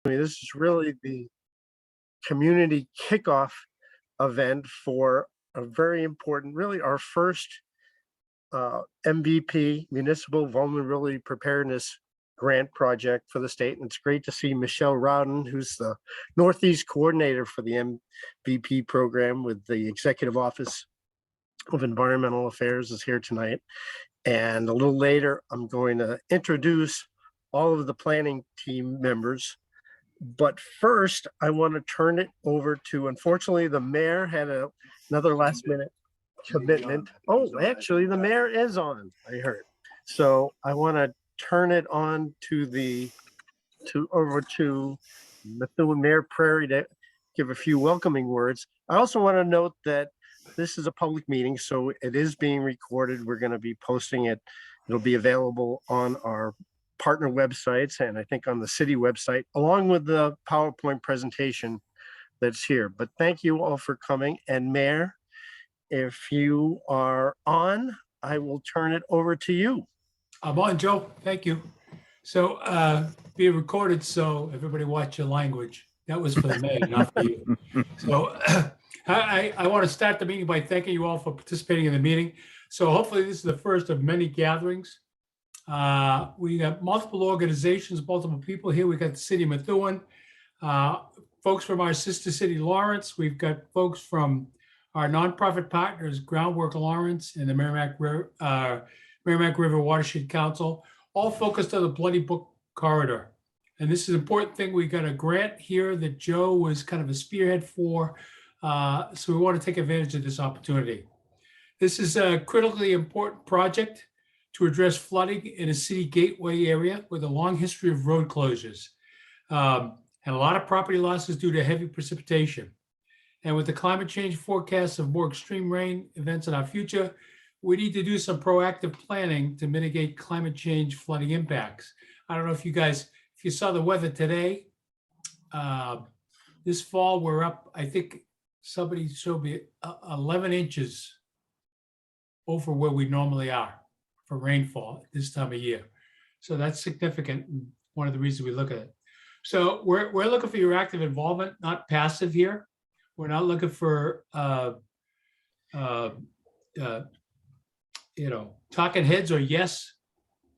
This is really the community kickoff event for a very important, really our first MVP, Municipal Vulnerability Preparedness Grant project for the state. And it's great to see Michelle Rowden, who's the Northeast coordinator for the MVP program with the Executive Office of Environmental Affairs, is here tonight. And a little later, I'm going to introduce all of the planning team members. But first, I want to turn it over to, unfortunately, the mayor had another last minute commitment. Oh, actually, the mayor is on, I heard. So I want to turn it on to over to Methuen Mayor Prairie to give a few welcoming words. I also want to note that this is a public meeting, so it is being recorded. We're going to be posting it. It'll be available on our partner websites and I think on the city website, along with the PowerPoint presentation that's here. But thank you all for coming. And Mayor, if you are on, I will turn it over to you. I'm on, Joe. Thank you. So being recorded, so everybody watch your language. That was for the mayor, not for you. So I want to start the meeting by thanking you all for participating in the meeting. So hopefully this is the first of many gatherings. We got multiple organizations, multiple people here. We got the city of Methuen, folks from our sister city, Lawrence. We've got folks from our nonprofit partners, Groundwork Lawrence and the Merrimack River Watershed Council, all focused on the Bloody Brook corridor. And this is an important thing. We got a grant here that Joe was kind of a spearhead for. So we want to take advantage of this opportunity. This is a critically important project to address flooding in a city gateway area with a long history of road closures and a lot of property losses due to heavy precipitation. And with the climate change forecasts of more extreme rain events in our future, we need to do some proactive planning to mitigate climate change flooding impacts. I don't know if you saw the weather today. This fall, we're up, I think somebody showed me 11 inches over where we normally are for rainfall at this time of year. So that's significant. One of the reasons we look at it. So we're looking for your active involvement, not passive here. We're not looking for talking heads or yes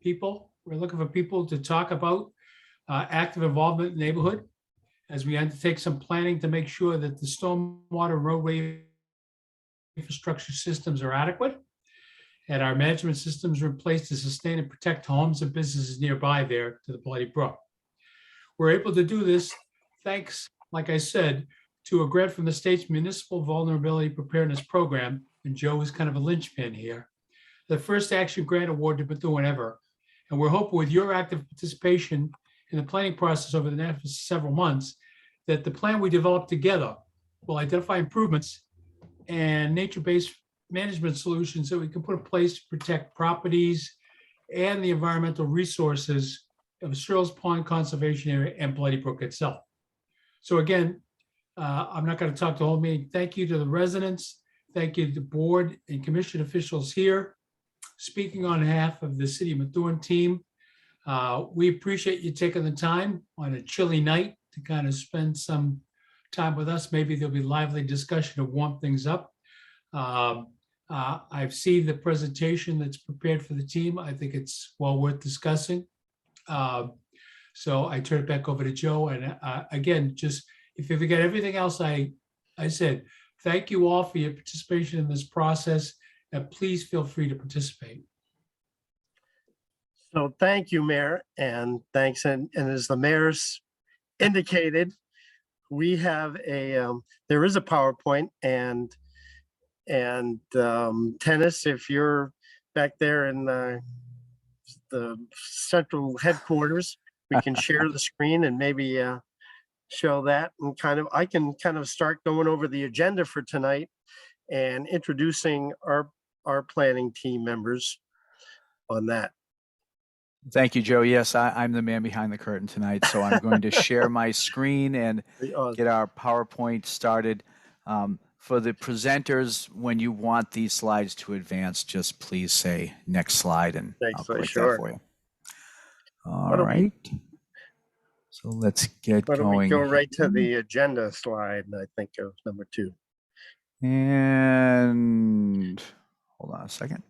people. We're looking for people to talk about active involvement in the neighborhood as we undertake some planning to make sure that the stormwater roadway infrastructure systems are adequate and our management systems are in place to sustain and protect homes and businesses nearby there to the Bloody Brook. We're able to do this thanks, like I said, to a grant from the state's Municipal Vulnerability Preparedness Program, and Joe is kind of a linchpin here, the first action grant award to Methuen ever. And we're hoping with your active participation in the planning process over the next several months, that the plan we develop together will identify improvements and nature-based management solutions that we can put in place to protect properties and the environmental resources of Searles Pond Conservation Area and Bloody Brook itself. So again, I'm not going to talk the whole meeting. Thank you to the residents. Thank you to the board and commission officials here. Speaking on behalf of the City of Methuen team, we appreciate you taking the time on a chilly night to kind of spend some time with us. Maybe there'll be lively discussion to warm things up. I've seen the presentation that's prepared for the team. I think it's well worth discussing. So I turn it back over to Joe. And again, just if you forget everything else I said, thank you all for your participation in this process, and please feel free to participate. So thank you, Mayor, and thanks. And as the mayor's indicated, we have there is a PowerPoint and Tennis, if you're back there in the central headquarters, we can share the screen and maybe show that, and I can kind of start going over the agenda for tonight and introducing our planning team members on that. Thank you, Joe. Yes, I'm the man behind the curtain tonight, so I'm going to share my screen and get our PowerPoint started. For the presenters, when you want these slides to advance, just please say next slide, and I'll click that for you. All right. So let's get Why don't we going. go right to the agenda slide, I think of number 2. And hold on a second.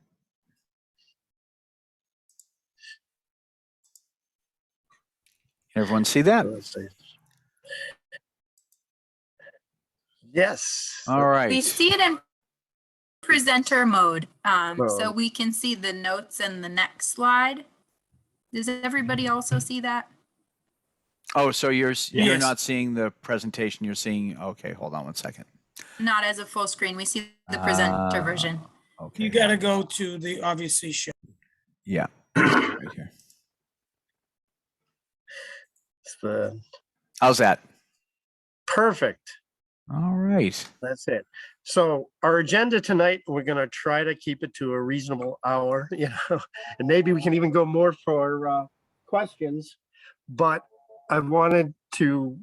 Everyone see that? Yes. All right. We see it in presenter mode, so Well, we can see the notes in the next slide. Does everybody also see that? Oh, so you're Yes. not seeing the presentation. You're seeing. Okay, hold on one second. Not as a full screen. We see the presenter version. Okay. You got to go to the obviously show. Yeah. Right here. it's the How's that? perfect. All right. That's it. So our agenda tonight, we're going to try to keep it to a reasonable hour, and maybe we can even go more for questions. But I wanted to,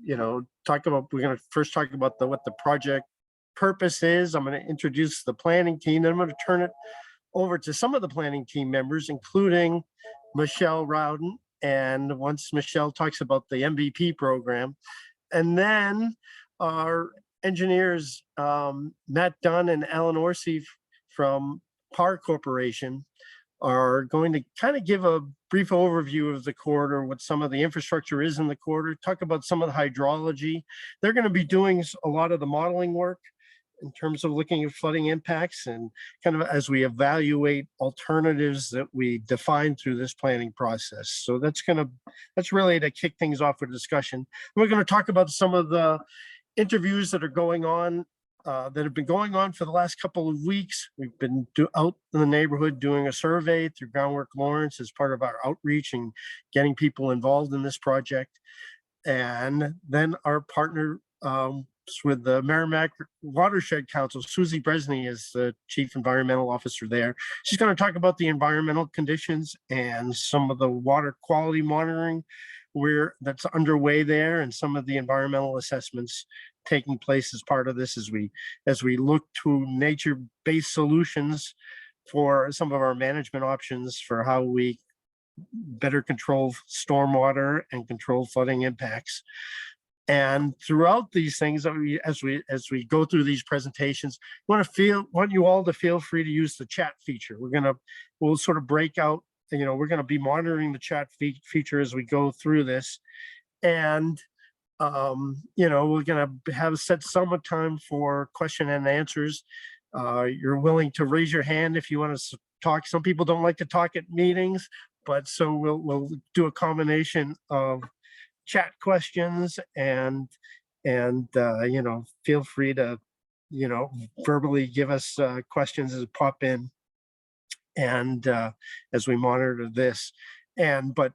talk about, we're going to first talk about what the project purpose is. I'm going to introduce the planning team, then I'm going to turn it over to some of the planning team members, including Michelle Rowden. And once Michelle talks about the MVP program, and then our engineers, Matt Dunn and Alan Orsi from PAR Corporation, are going to kind of give a brief overview of the corridor, what some of the infrastructure is in the corridor, talk about some of the hydrology. They're going to be doing a lot of the modeling work in terms of looking at flooding impacts and kind of as we evaluate alternatives that we define through this planning process. So that's really to kick things off with discussion. We're going to talk about some of the interviews that are going on, that have been going on for the last couple of weeks. We've been out in the neighborhood doing a survey through Groundwork Lawrence as part of our outreach and getting people involved in this project. And then our partner with the Merrimack Watershed Council, Susie Bresney is the Chief Environmental Officer there. She's going to talk about the environmental conditions and some of the water quality monitoring that's underway there, and some of the environmental assessments taking place as part of this as we look to nature-based solutions for some of our management options for how we better control stormwater and control flooding impacts. And throughout these things, as we go through these presentations, want you all to feel free to use the chat feature. We'll sort of break out. We're going to be monitoring the chat feature as we go through this, and we're going to have set some time for question and answers. You're willing to raise your hand if you want to talk. Some people don't like to talk at meetings, but so we'll do a combination of chat questions and feel free to verbally give us questions as pop in, and as we monitor this. But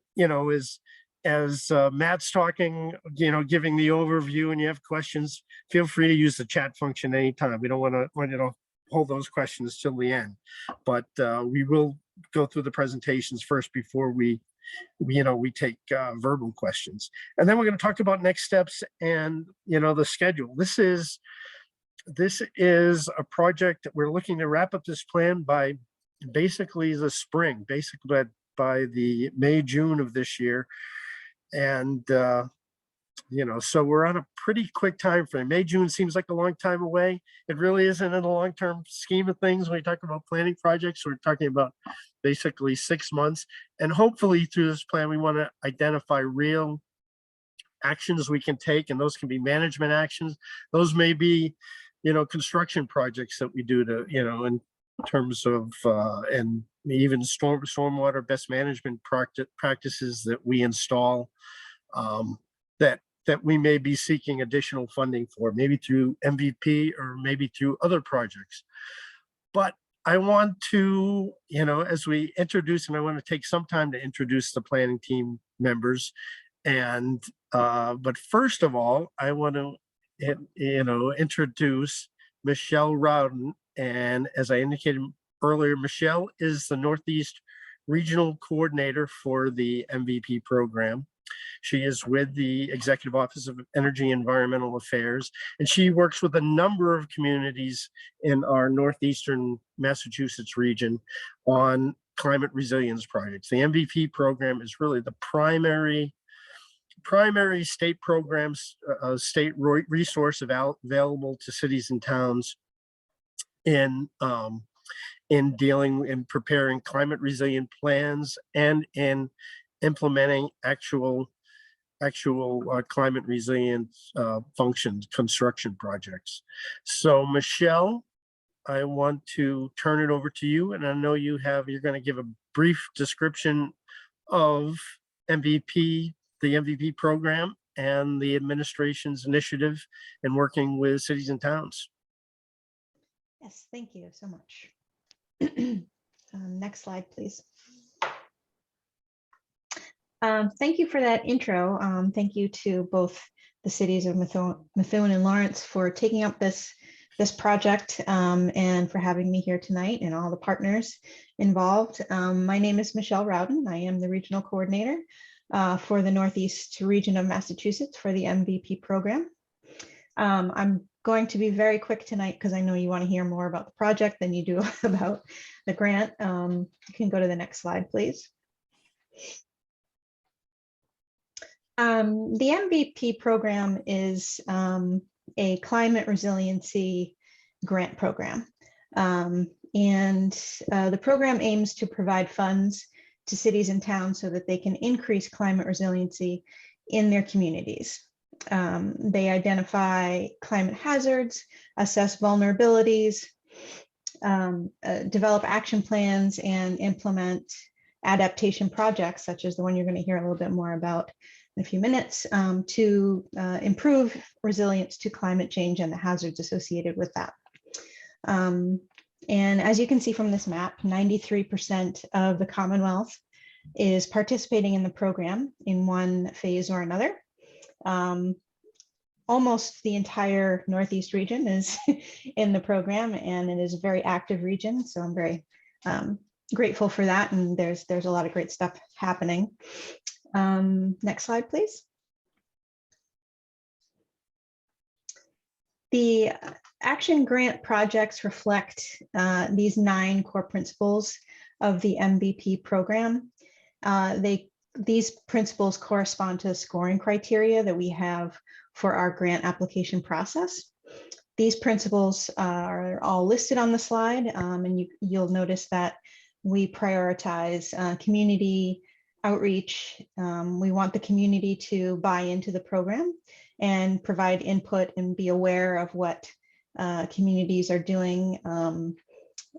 as Matt's talking, giving the overview, and you have questions, feel free to use the chat function anytime. We don't want to hold those questions till the end, but we will go through the presentations first before we take verbal questions. And then we're going to talk about next steps and the schedule. This is a project that we're looking to wrap up this plan by basically the spring, basically by the May, June of this year. And so we're on a pretty quick time frame. May, June seems like a long time away. It really isn't in the long-term scheme of things. When we talk about planning projects, we're talking about basically 6 months. And hopefully through this plan, we want to identify real actions we can take, and those can be management actions. Those may be, construction projects that we do to, in terms of, and even stormwater best management practices that we install, that we may be seeking additional funding for, maybe through MVP or maybe through other projects. But I want to, as we introduce, and I want to take some time to introduce the planning team members. And, but first of all, I want to, introduce Michelle Rowden. And as I indicated earlier, Michelle is the Northeast Regional Coordinator for the MVP program. She is with the Executive Office of Energy and Environmental Affairs, and she works with a number of communities in our Northeastern Massachusetts region on climate resilience projects. The MVP program is really the primary primary state programs, resource available to cities and towns in dealing and preparing climate resilient plans and in implementing actual climate resilient functions, construction projects. So Michelle, I want to turn it over to you, and I know you're going to give a brief description of MVP, the MVP program, and the administration's initiative in working with cities and towns. Yes, thank you so much. Next slide, please. Thank you for that intro. Thank you to both the cities of Methuen and Lawrence for taking up this project and for having me here tonight and all the partners involved. My name is Michelle Rowden. I am the regional coordinator for the Northeast region of Massachusetts for the MVP program. I'm going to be very quick tonight because I know you want to hear more about the project than you do about the grant. You can go to the next slide, please. The MVP program is a climate resiliency grant program. The program aims to provide funds to cities and towns so that they can increase climate resiliency in their communities. They identify climate hazards, assess vulnerabilities, develop action plans, and implement adaptation projects, such as the one you're going to hear a little bit more about in a few minutes, to improve resilience to climate change and the hazards associated with that. And as you can see from this map, 93% of the Commonwealth is participating in the program in one phase or another. Almost the entire Northeast region is in the program, and it is a very active region. So I'm very grateful for that. And there's a lot of great stuff happening. Next slide, please. The action grant projects reflect these 9 core principles of the MVP program. These principles correspond to the scoring criteria that we have for our grant application process. These principles are all listed on the slide, and you'll notice that we prioritize community outreach. We want the community to buy into the program and provide input and be aware of what communities are doing.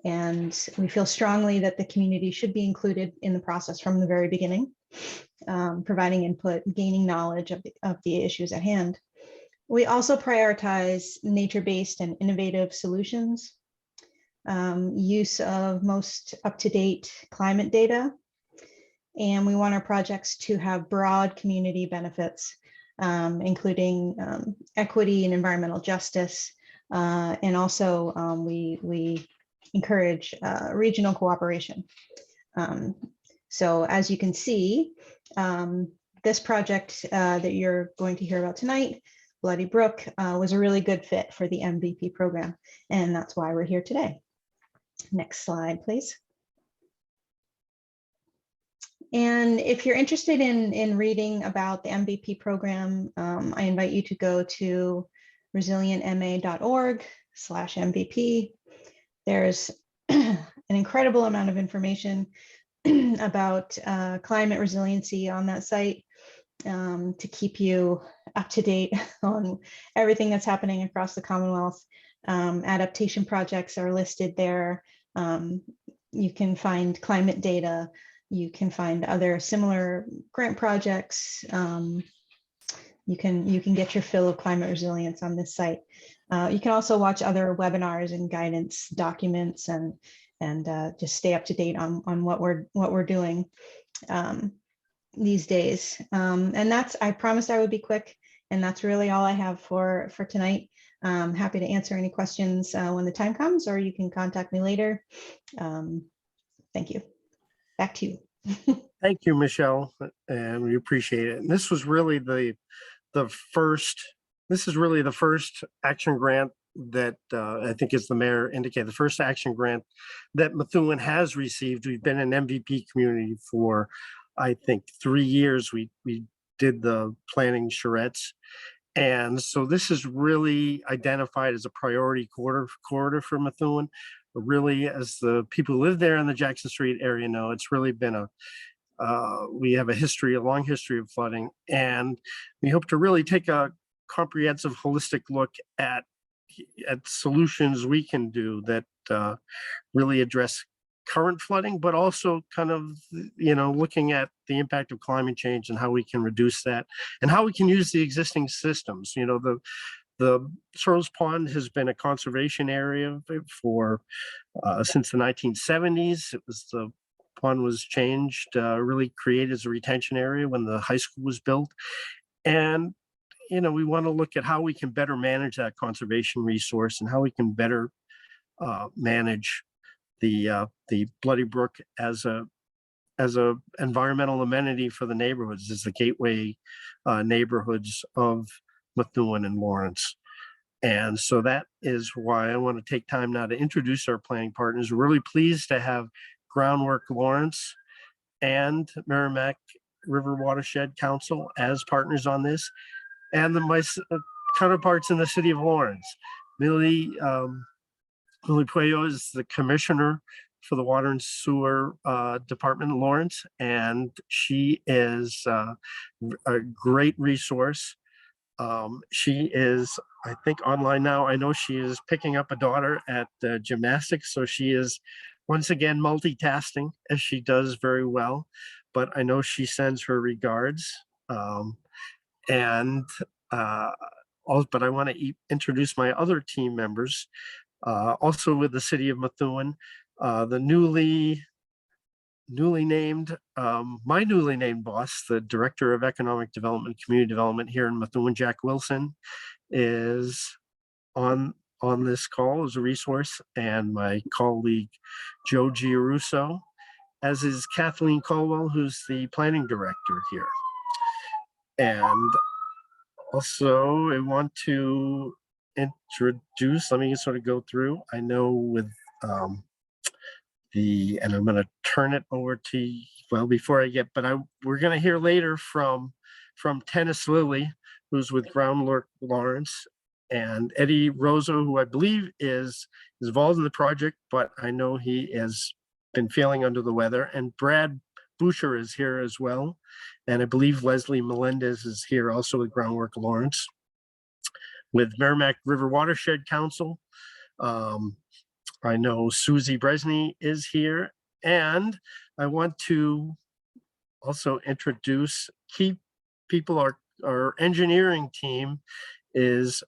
And we feel strongly that the community should be included in the process from the very beginning, providing input, gaining knowledge of the issues at hand. We also prioritize nature-based and innovative solutions, use of most up-to-date climate data, and we want our projects to have broad community benefits, including equity and environmental justice. And also we encourage regional cooperation. So as you can see, this project that you're going to hear about tonight, Bloody Brook, was a really good fit for the MVP program. And that's why we're here today. Next slide, please. And if you're interested in reading about the MVP program, I invite you to go to resilientma.org/MVP. There's an incredible amount of information about climate resiliency on that site to keep you up to date on everything that's happening across the Commonwealth. Adaptation projects are listed there. You can find climate data. You can find other similar grant projects. You can get your fill of climate resilience on this site. You can also watch other webinars and guidance documents and just stay up to date on what we're doing these days. And I promised I would be quick, and that's really all I have for tonight. I'm happy to answer any questions when the time comes, or you can contact me later. Thank you. Back to you. Thank you, Michelle, and we appreciate it. And this was really the first action grant that I think, as the mayor indicated, the first action grant that Methuen has received. We've been an MVP community for, I think, 3 years. We did the planning charrettes. And so this is really identified as a priority corridor for Methuen. Really, as the people who live there in the Jackson Street area know, it's really been we have a long history of flooding, and we hope to really take a comprehensive, holistic look at solutions we can do that really address current flooding, but also kind of, looking at the impact of climate change and how we can reduce that and how we can use the existing systems. The Searles Pond has been a conservation area for since the 1970s. The pond was changed, really created as a retention area when the high school was built. And, we want to look at how we can better manage that conservation resource and how we can better manage the Bloody Brook as a environmental amenity for the neighborhoods, as the gateway neighborhoods of Methuen and Lawrence. And so that is why I want to take time now to introduce our planning partners. We're really pleased to have Groundwork Lawrence and Merrimack River Watershed Council as partners on this, and my counterparts in the city of Lawrence. Lilly Puello is the commissioner for the Water and Sewer Department in Lawrence, and she is a great resource. She is, I think, online now. I know she is picking up a daughter at gymnastics, so she is once again multitasking, as she does very well. But I know she sends her regards. But I want to introduce my other team members, also with the city of Methuen, the newly named, my newly named boss, the Director of Economic Development, Community Development here in Methuen, Jack Wilson, is on this call as a resource, and my colleague Joe Giarusso, as is Kathleen Colwell, who's the planning director here. And also I want to introduce, let me sort of go through, I know with and I'm going to turn it over to, well, before I get, but we're going to hear later from Tennis Lilly, who's with Groundwork Lawrence, and Eddie Rosa, who I believe is involved in the project, but I know he has been feeling under the weather, and Brad Boucher is here as well. And I believe Leslie Melendez is here also with Groundwork Lawrence. With Merrimack River Watershed Council, I know Susie Bresney is here, and I want to also introduce key people. Our engineering team is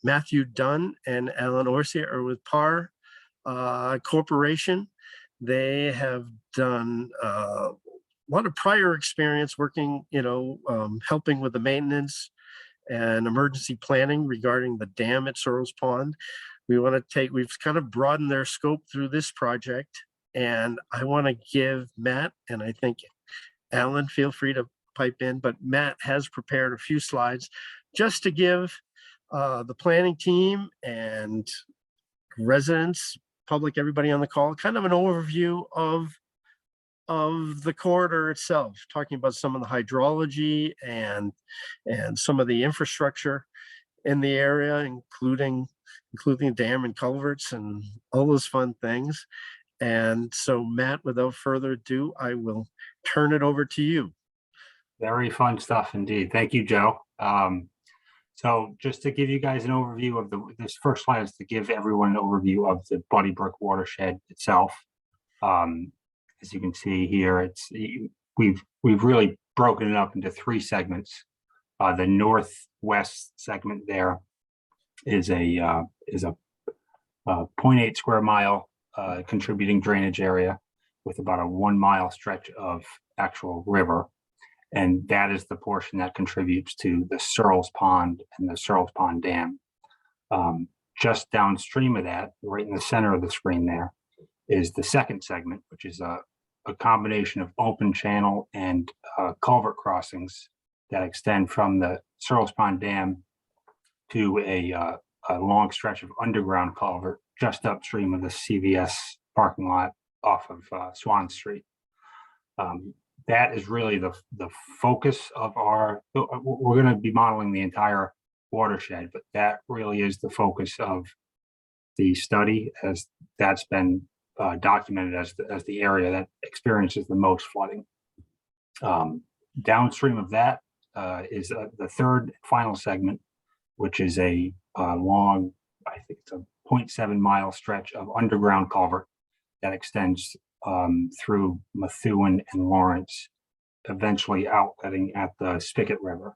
Matthew Dunn and Alan Orsia are with PAR Corporation. They have done a lot of prior experience working, helping with the maintenance and emergency planning regarding the dam at Searles Pond. We've kind of broadened their scope through this project, and I want to give Matt, and I think Alan, feel free to pipe in, but Matt has prepared a few slides just to give the planning team and residents, public, everybody on the call, kind of an overview of the corridor itself, talking about some of the hydrology and some of the infrastructure in the area, including dam and culverts and all those fun things. And so, Matt, without further ado, I will turn it over to you. Very fun stuff indeed. Thank you, Joe. So just to give you guys an overview of this first slide is to give everyone an overview of the Bloody Brook watershed itself. As you can see here, we've really broken it up into three segments. The northwest segment there is a 0.8 square mile contributing drainage area with about a 1 mile stretch of actual river. And that is the portion that contributes to the Searles Pond and the Searles Pond Dam. Just downstream of that, right in the center of the screen there, is the second segment, which is a combination of open channel and culvert crossings that extend from the Searles Pond Dam to a long stretch of underground culvert just upstream of the CVS parking lot off of Swan Street. that is really the focus of our, we're going to be modeling the entire watershed, but that really is the focus of the study, as that's been documented as the area that experiences the most flooding. Downstream of that is the third final segment, which is a long, I think it's a 0.7 mile stretch of underground culvert that extends through Methuen and Lawrence, eventually outletting at the Spicket River.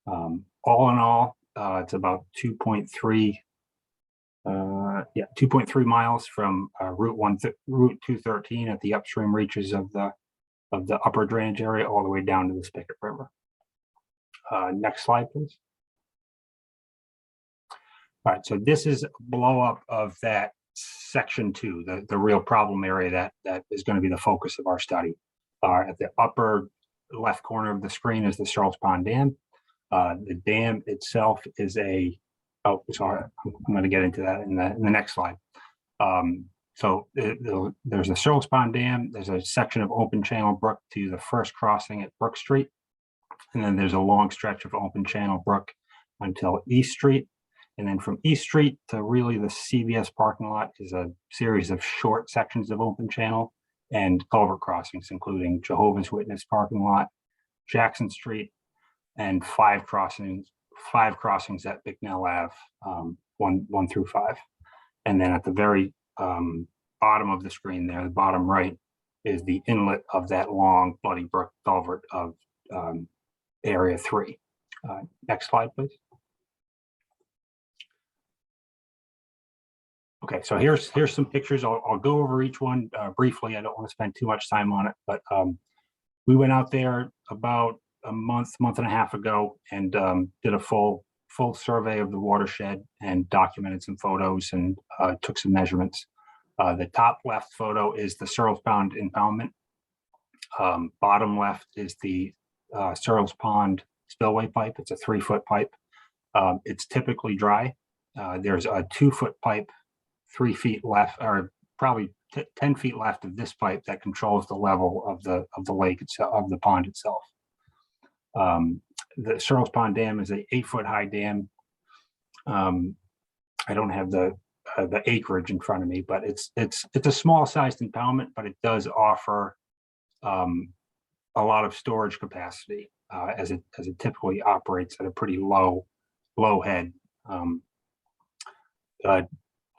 All in all, it's about 2.3 miles from Route 213 at the upstream reaches of the upper drainage area all the way down to the Spicket River. Next slide, please. All right, so this is a blow up of that section 2, the real problem area that is going to be the focus of our study. At the upper left corner of the screen is the Searles Pond Dam. The dam itself is oh, sorry, I'm going to get into that in the next slide. There's a Searles Pond Dam. There's a section of open channel brook to the first crossing at Brook Street. And then there's a long stretch of open channel brook until East Street. And then from East Street to really the CVS parking lot is a series of short sections of open channel and culvert crossings, including Jehovah's Witness parking lot, Jackson Street, and five crossings at Bicknell Ave, 1 through 5. And then at the very bottom of the screen there, the bottom right, is the inlet of that long Bloody Brook culvert of Area 3. Next slide, please. Okay, so here's some pictures. I'll go over each one briefly. I don't want to spend too much time on it, but we went out there about a month and a half ago and did a full survey of the watershed and documented some photos and took some measurements. The top left photo is the Searles Pond impoundment. Bottom left is the Searles Pond spillway pipe. It's a 3-foot pipe. It's typically dry. There's a 2-foot pipe 3 feet left, or probably 10 feet left of this pipe that controls the level of the lake itself, of the pond itself. The Searles Pond Dam is a 8-foot high dam. I don't have the acreage in front of me, but it's a small sized impoundment, but it does offer a lot of storage capacity as it typically operates at a pretty low head.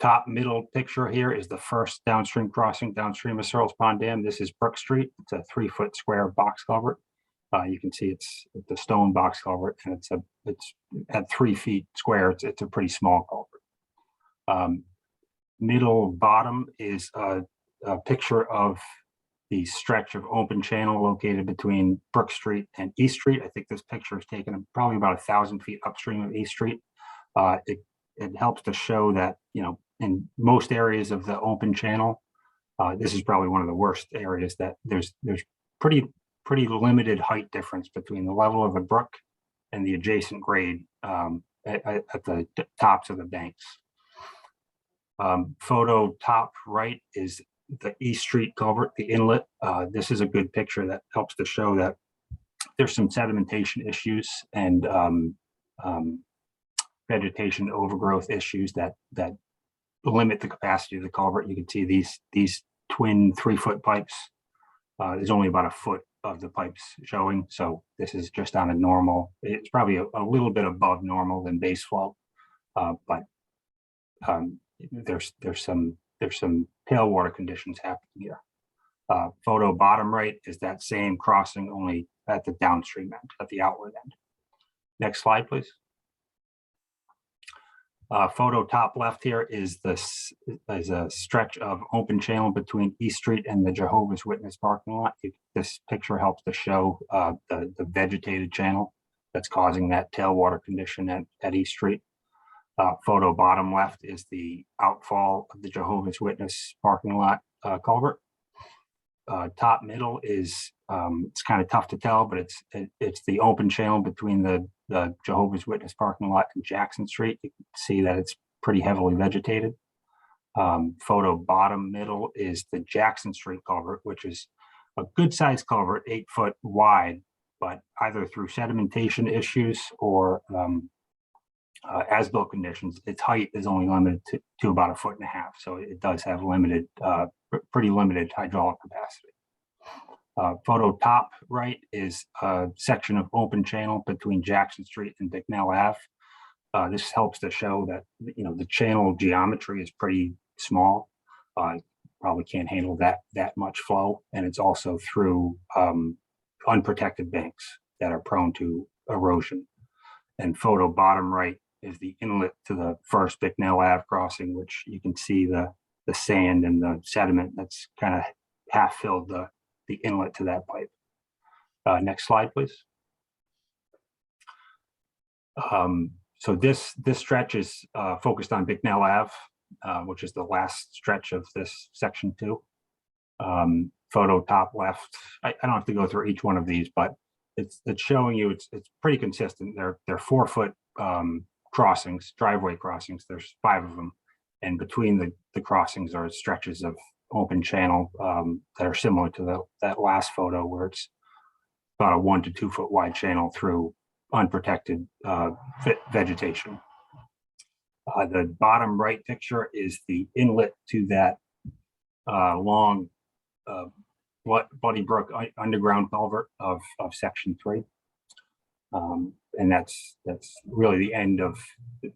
Top middle picture here is the first downstream crossing downstream of Searles Pond Dam. This is Brook Street. It's a 3-foot square box culvert. You can see it's a stone box culvert, and it's at 3 feet square. It's a pretty small culvert. Middle bottom is a picture of the stretch of open channel located between Brook Street and East Street. I think this picture is taken probably about 1,000 feet upstream of East Street. It helps to show that, you know, in most areas of the open channel, this is probably one of the worst areas, that there's pretty limited height difference between the level of the brook and the adjacent grade at the tops of the banks. Photo top right is the East Street culvert, the inlet. This is a good picture that helps to show that there's some sedimentation issues and vegetation overgrowth issues that limit the capacity of the culvert. You can see these twin 3-foot pipes. There's only about 1 foot of the pipes showing, so this is just on a normal. It's probably a little bit above normal than base flow, but there's some tailwater conditions happening here. Photo bottom right is that same crossing, only at the downstream end, at the outlet end. Next slide, please. Photo top left here is a stretch of open channel between East Street and the Jehovah's Witness parking lot. This picture helps to show the vegetated channel that's causing that tailwater condition at East Street. Photo bottom left is the outfall of the Jehovah's Witness parking lot culvert. Top middle is, it's kind of tough to tell, but it's the open channel between the Jehovah's Witness parking lot and Jackson Street. You can see that it's pretty heavily vegetated. Photo bottom middle is the Jackson Street culvert, which is a good sized culvert, 8 foot wide, but either through sedimentation issues or as-built conditions, its height is only limited to about 1.5 feet. So it does have limited, pretty limited hydraulic capacity. Photo top right is a section of open channel between Jackson Street and Bicknell Ave. This helps to show that, you know, the channel geometry is pretty small. Probably can't handle that much flow, and it's also through unprotected banks that are prone to erosion. And photo bottom right is the inlet to the first Bicknell Ave crossing, which you can see the sand and the sediment that's kind of half filled the inlet to that pipe. Next slide, please. So this stretch is focused on Bicknell Ave, which is the last stretch of this section 2. Photo top left. I don't have to go through each one of these, but it's showing you it's pretty consistent. They're 4-foot crossings, driveway crossings. There's 5 of them, and between the crossings are stretches of open channel that are similar to that last photo, where it's about a 1 to 2 foot wide channel through unprotected vegetation. The bottom right picture is the inlet to that long Bloody Brook underground culvert of section 3. And that's really the end of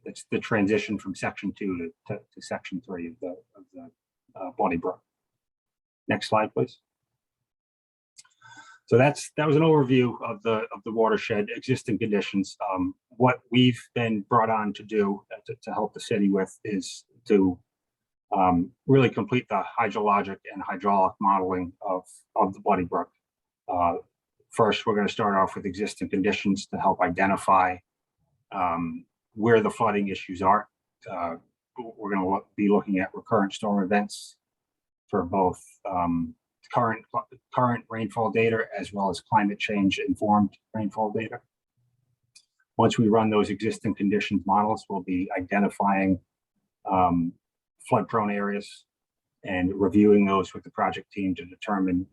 it's the transition from section 2 to section 3 of the Bloody Brook. Next slide, please. So that was an overview of the watershed existing conditions. What we've been brought on to do to help the city with is to really complete the hydrologic and hydraulic modeling of the Bloody Brook. First, we're going to start off with existing conditions to help identify where the flooding issues are. We're going to be looking at recurrent storm events for both current rainfall data as well as climate change informed rainfall data. Once we run those existing conditions models, we'll be identifying flood prone areas and reviewing those with the project team to determine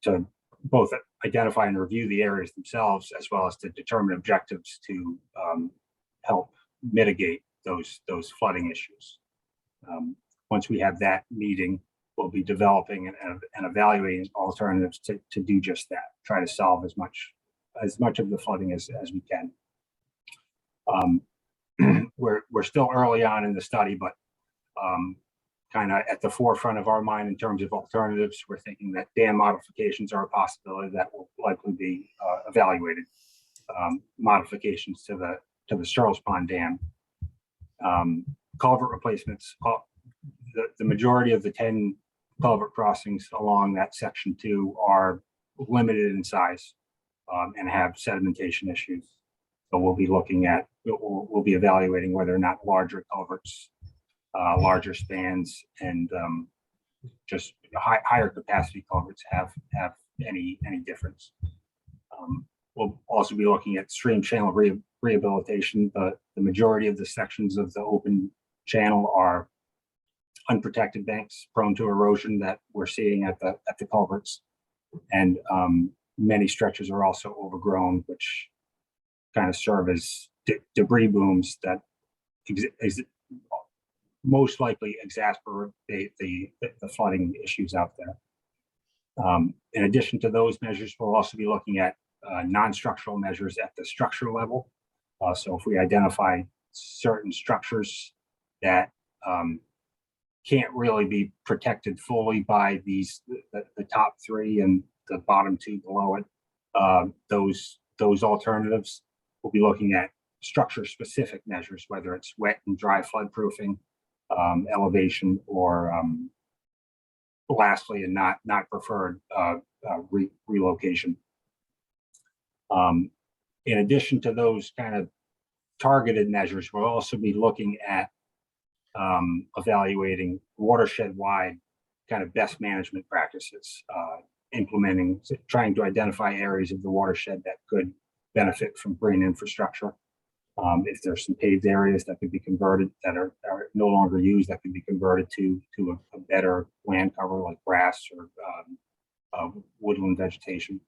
to both identify and review the areas themselves, as well as to determine objectives to help mitigate those flooding issues. Once we have that meeting, we'll be developing and evaluating alternatives to do just that, try to solve as much of the flooding as we can. We're still early on in the study, but kind of at the forefront of our mind in terms of alternatives. We're thinking that dam modifications are a possibility that will likely be evaluated. Modifications to the Searles Pond Dam, culvert replacements. The majority of the 10 culvert crossings along that section 2 are limited in size and have sedimentation issues. So we'll be looking at, we'll be evaluating whether or not larger culverts, larger spans, and just higher capacity culverts have any difference. We'll also be looking at stream channel rehabilitation. The majority of the sections of the open channel are unprotected banks prone to erosion that we're seeing at the culverts, and many stretches are also overgrown, which kind of serve as debris booms that most likely exacerbate the flooding issues out there. In addition to those measures, we'll also be looking at non-structural measures at the structure level. So if we identify certain structures that can't really be protected fully by the top 3 and the bottom 2 below it, those alternatives, we'll be looking at structure specific measures, whether it's wet and dry flood proofing, elevation, or lastly, and not preferred, relocation. In addition to those kind of targeted measures, we'll also be looking at evaluating watershed-wide kind of best management practices, trying to identify areas of the watershed that could benefit from green infrastructure. If there's some paved areas that could be converted that are no longer used, that could be converted to a better land cover like grass or woodland vegetation,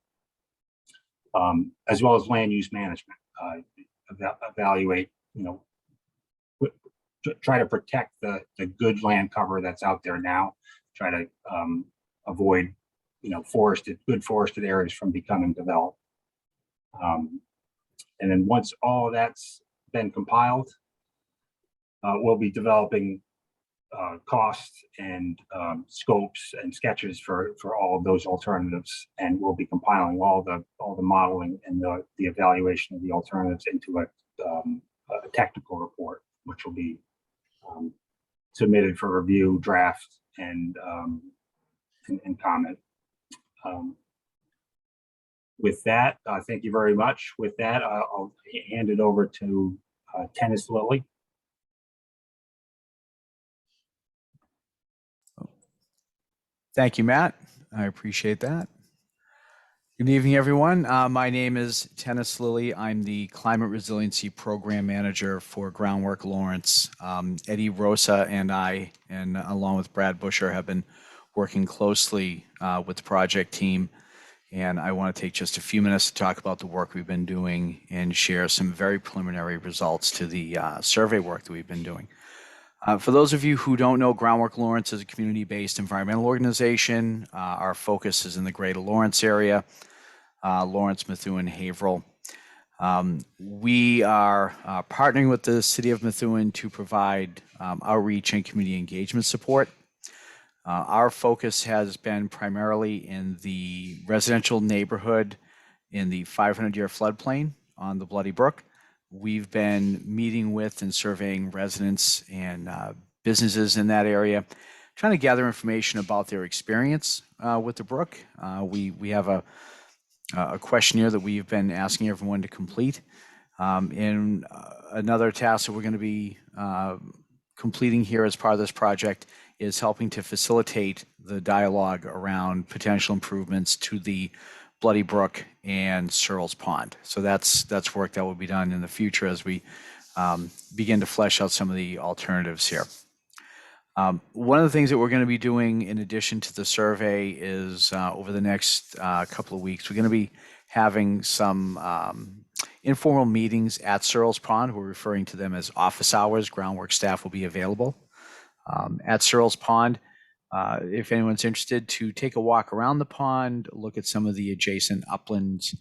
as well as land use management. Evaluate, try to protect the good land cover that's out there now. Try to avoid, good forested areas from becoming developed. And then once all of that's been compiled, we'll be developing costs and scopes and sketches for all of those alternatives, and we'll be compiling all the modeling and the evaluation of the alternatives into a technical report, which will be submitted for review, draft, and comment. With that, thank you very much. With that, I'll hand it over to Tennis Lilly. Thank you, Matt. I appreciate that. Good evening, everyone. My name is Tennis Lilly. I'm the Climate Resiliency Program Manager for Groundwork Lawrence. Eddie, Rosa, and I, and along with Brad Busher, have been working closely with the project team. And I want to take just a few minutes to talk about the work we've been doing and share some very preliminary results to the survey work that we've been doing. For those of you who don't know, Groundwork Lawrence is a community-based environmental organization. Our focus is in the greater Lawrence area, Lawrence, Methuen, Haverhill. We are partnering with the city of Methuen to provide outreach and community engagement support. Our focus has been primarily in the residential neighborhood in the 500-year floodplain on the Bloody Brook. We've been meeting with and surveying residents and businesses in that area, trying to gather information about their experience with the brook. We have a questionnaire that we've been asking everyone to complete. And another task that we're going to be completing here as part of this project is helping to facilitate the dialogue around potential improvements to the Bloody Brook and Searles Pond. So that's work that will be done in the future as we begin to flesh out some of the alternatives here. One of the things that we're going to be doing in addition to the survey is over the next couple of weeks, we're going to be having some informal meetings at Searles Pond. We're referring to them as office hours. Groundwork staff will be available at Searles Pond. If anyone's interested, to take a walk around the pond, look at some of the adjacent uplands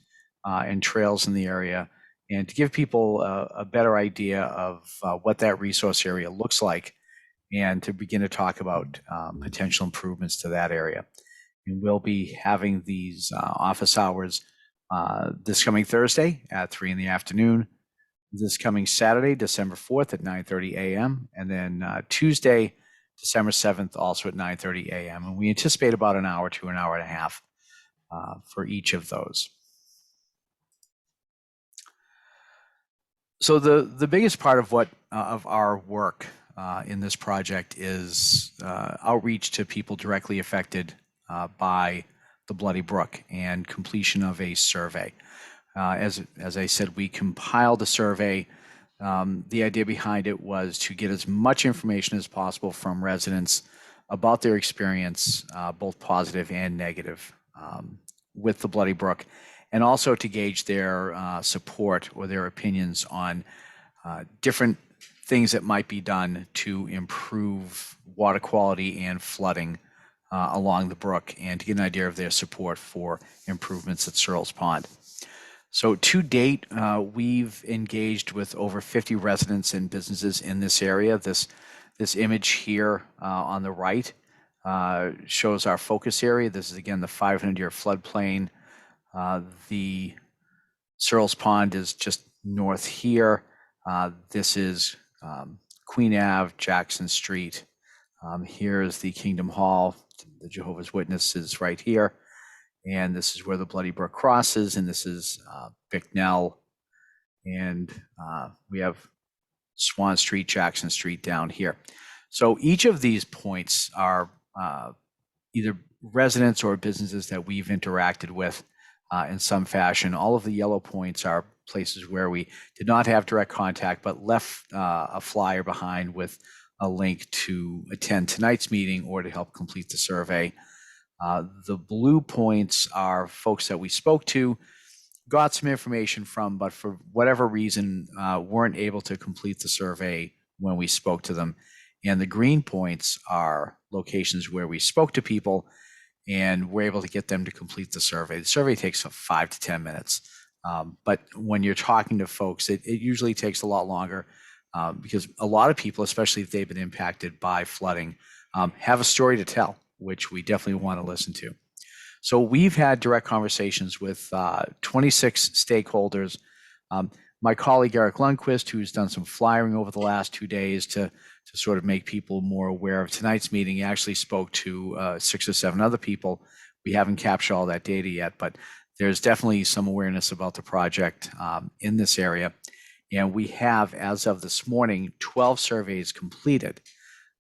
and trails in the area, and to give people a better idea of what that resource area looks like, and to begin to talk about potential improvements to that area. And we'll be having these office hours this coming Thursday at 3 p.m, this coming Saturday, December 4th at 9:30 a.m., and then Tuesday, December 7th, also at 9:30 a.m. And we anticipate about an hour to an hour and a half for each of those. So the biggest part of of our work in this project is outreach to people directly affected by the Bloody Brook and completion of a survey. As I said, we compiled a survey. The idea behind it was to get as much information as possible from residents about their experience, both positive and negative, with the Bloody Brook, and also to gauge their support or their opinions on different things that might be done to improve water quality and flooding along the brook, and to get an idea of their support for improvements at Searles Pond. So to date, we've engaged with over 50 residents and businesses in this area. This image here on the right shows our focus area. This is, again, the 500-year floodplain. The Searles Pond is just north here. This is Queen Ave, Jackson Street. Here is the Kingdom Hall. The Jehovah's Witnesses right here. And this is where the Bloody Brook crosses, and this is Bicknell. And we have Swan Street, Jackson Street down here. So each of these points are either residents or businesses that we've interacted with in some fashion. All of the yellow points are places where we did not have direct contact, but left a flyer behind with a link to attend tonight's meeting or to help complete the survey. The blue points are folks that we spoke to, got some information from, but for whatever reason, weren't able to complete the survey when we spoke to them. And the green points are locations where we spoke to people and we're able to get them to complete the survey. The survey takes 5 to 10 minutes. But when you're talking to folks, it usually takes a lot longer because a lot of people, especially if they've been impacted by flooding, have a story to tell, which we definitely want to listen to. So we've had direct conversations with 26 stakeholders. My colleague Eric Lundquist, who's done some flyering over the last 2 days to sort of make people more aware of tonight's meeting, he actually spoke to 6 or 7 other people. We haven't captured all that data yet, but there's definitely some awareness about the project in this area. And we have, as of this morning, 12 surveys completed.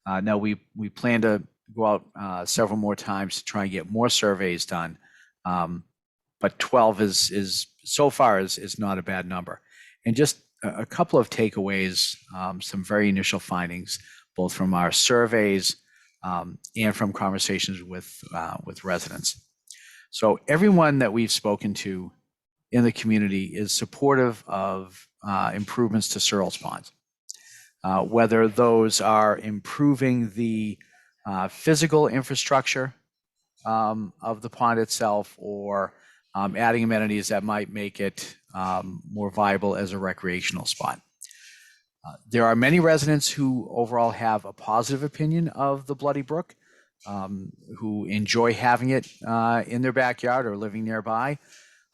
Now we plan to go out several more times to try and get more surveys done. But 12 is so far is not a bad number. And just a couple of takeaways, some very initial findings, both from our surveys and from conversations with residents. So everyone that we've spoken to in the community is supportive of improvements to Searles Pond, whether those are improving the physical infrastructure of the pond itself or adding amenities that might make it more viable as a recreational spot. There are many residents who overall have a positive opinion of the Bloody Brook, who enjoy having it in their backyard or living nearby.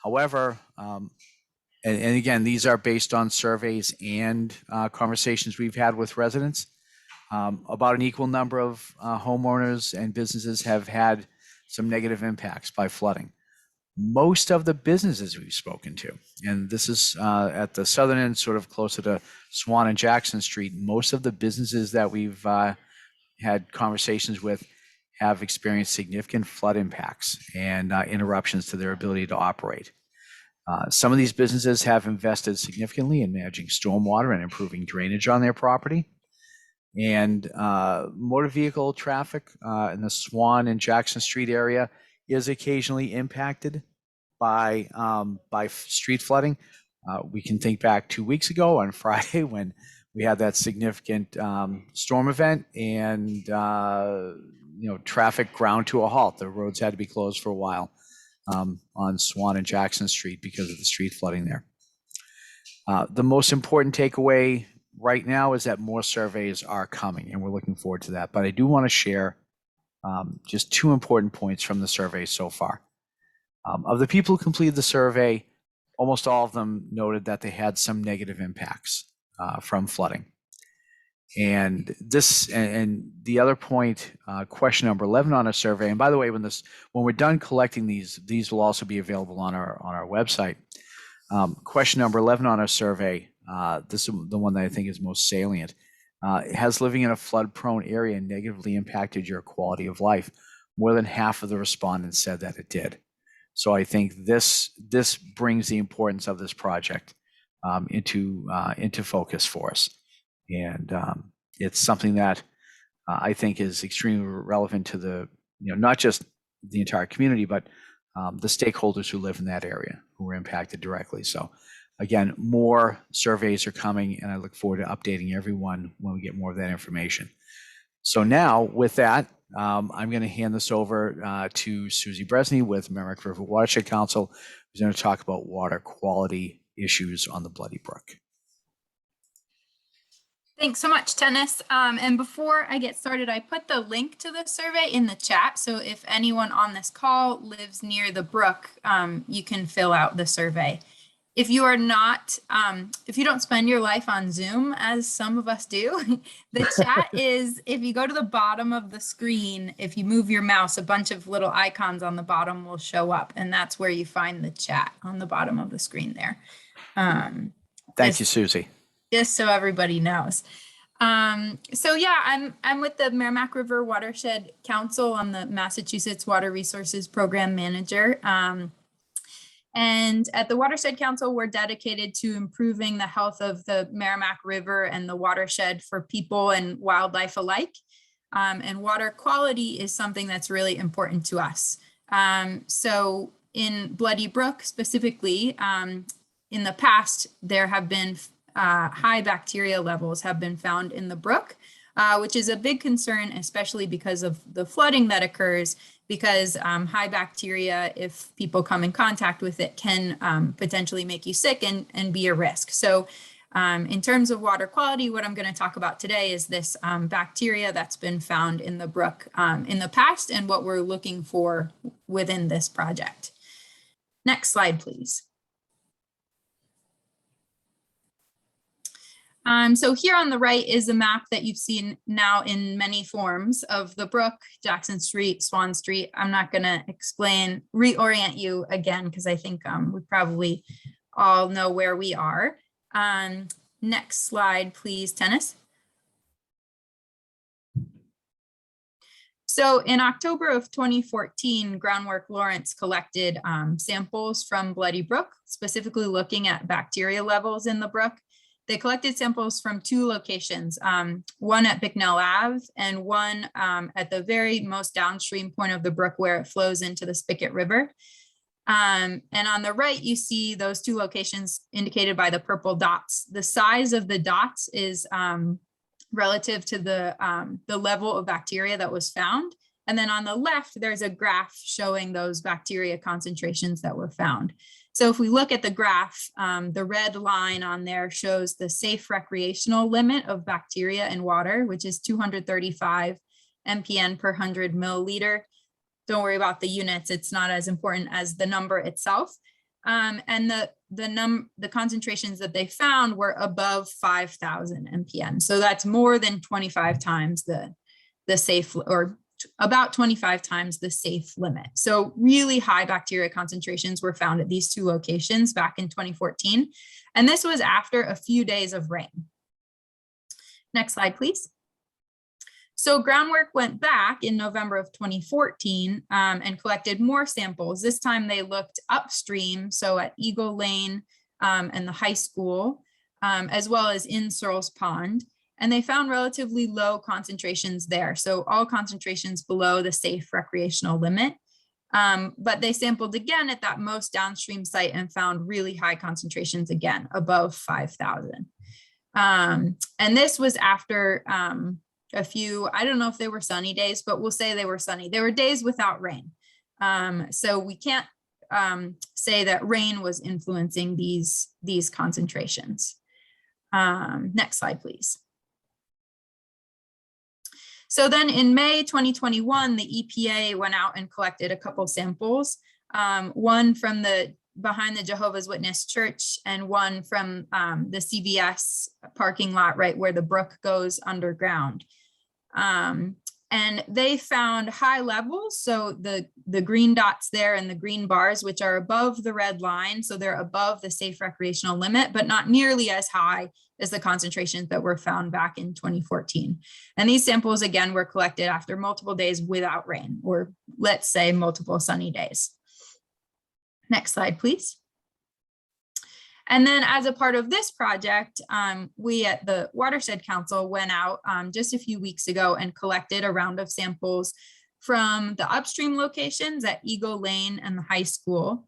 However, and again, these are based on surveys and conversations we've had with residents. About an equal number of homeowners and businesses have had some negative impacts by flooding. Most of the businesses we've spoken to, and this is at the southern end, sort of closer to Swan and Jackson Street, most of the businesses that we've had conversations with have experienced significant flood impacts and interruptions to their ability to operate. Some of these businesses have invested significantly in managing stormwater and improving drainage on their property. And motor vehicle traffic in the Swan and Jackson Street area is occasionally impacted by street flooding. We can think back 2 weeks ago on Friday when we had that significant storm event and traffic ground to a halt. The roads had to be closed for a while on Swan and Jackson Street because of the street flooding there. The most important takeaway right now is that more surveys are coming, and we're looking forward to that. But I do want to share just 2 important points from the survey so far. Of the people who completed the survey, almost all of them noted that they had some negative impacts from flooding. And this, and the other point, question number 11 on our survey. And by the way, when we're done collecting these will also be available on our website. Question number 11 on our survey. This is the one that I think is most salient. Has living in a flood-prone area negatively impacted your quality of life? More than half of the respondents said that it did. So I think this brings the importance of this project into focus for us, and it's something that I think is extremely relevant to the not just the entire community, but the stakeholders who live in that area who are impacted directly. So again, more surveys are coming, and I look forward to updating everyone when we get more of that information. So now, with that, I'm going to hand this over to Susie Bresney with Merrimack River Watershed Council, who's going to talk about water quality issues on the Bloody Brook. Thanks so much, Dennis. And before I get started, I put the link to the survey in the chat. So if anyone on this call lives near the brook, you can fill out the survey. If you are not, if you don't spend your life on Zoom, as some of us do, the chat is, if you go to the bottom of the screen, if you move your mouse, a bunch of little icons on the bottom will show up, and that's where you find the chat on the bottom of the screen there. Thank you, Susie. Just so everybody knows. So yeah, I'm with the Merrimack River Watershed Council. I'm the Massachusetts Water Resources Program Manager. And at the Watershed Council, we're dedicated to improving the health of the Merrimack River and the watershed for people and wildlife alike. and water quality is something that's really important to us. So in Bloody Brook specifically, in the past, there have been high bacteria levels have been found in the brook, which is a big concern, especially because of the flooding that occurs, because high bacteria, if people come in contact with it, can potentially make you sick and be a risk. So in terms of water quality, what I'm going to talk about today is this bacteria that's been found in the brook in the past and what we're looking for within this project. Next slide, please. So here on the right is a map that you've seen now in many forms of the brook, Jackson Street, Swan Street. I'm not going to reorient you again, because I think we probably all know where we are. Next slide, please, Tennis. So in October of 2014, Groundwork Lawrence collected samples from Bloody Brook, specifically looking at bacteria levels in the brook. They collected samples from 2 locations, one at Bicknell Ave and one at the very most downstream point of the brook where it flows into the Spicket River. And on the right, you see those 2 locations indicated by the purple dots. The size of the dots is relative to the level of bacteria that was found. And then on the left, there's a graph showing those bacteria concentrations that were found. So if we look at the graph, the red line on there shows the safe recreational limit of bacteria in water, which is 235 mpn per 100 milliliter. Don't worry about the units. It's not as important as the number itself. And the concentrations that they found were above 5,000 mpn. So that's more than 25 times the safe, or about 25 times the safe limit. So really high bacteria concentrations were found at these 2 locations back in 2014. And this was after a few days of rain. Next slide, please. So Groundwork went back in November of 2014 and collected more samples. This time they looked upstream, so at Eagle Lane and the high school, as well as in Searles Pond. And they found relatively low concentrations there. So all concentrations below the safe recreational limit. But they sampled again at that most downstream site and found really high concentrations again, above 5,000. And this was after a few, I don't know if they were sunny days, but we'll say they were sunny. There were days without rain. So we can't say that rain was influencing these concentrations. Next slide, please. So then in May 2021, the EPA went out and collected a couple samples, one from behind the Jehovah's Witness Church and one from the CVS parking lot right where the brook goes underground. And they found high levels. So the green dots there and the green bars, which are above the red line. So they're above the safe recreational limit, but not nearly as high as the concentrations that were found back in 2014. And these samples, again, were collected after multiple days without rain, or let's say multiple sunny days. Next slide, please. And then as a part of this project, we at the Watershed Council went out just a few weeks ago and collected a round of samples from the upstream locations at Eagle Lane and the high school,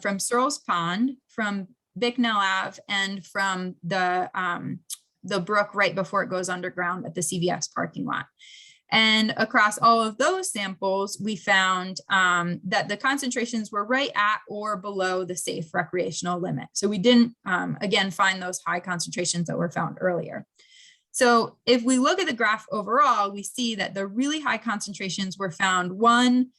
from Searles Pond, from Bicknell Ave, and from the brook right before it goes underground at the CVS parking lot. And across all of those samples, we found that the concentrations were right at or below the safe recreational limit. So we didn't, again, find those high concentrations that were found earlier. So if we look at the graph overall, we see that the really high concentrations were found, one,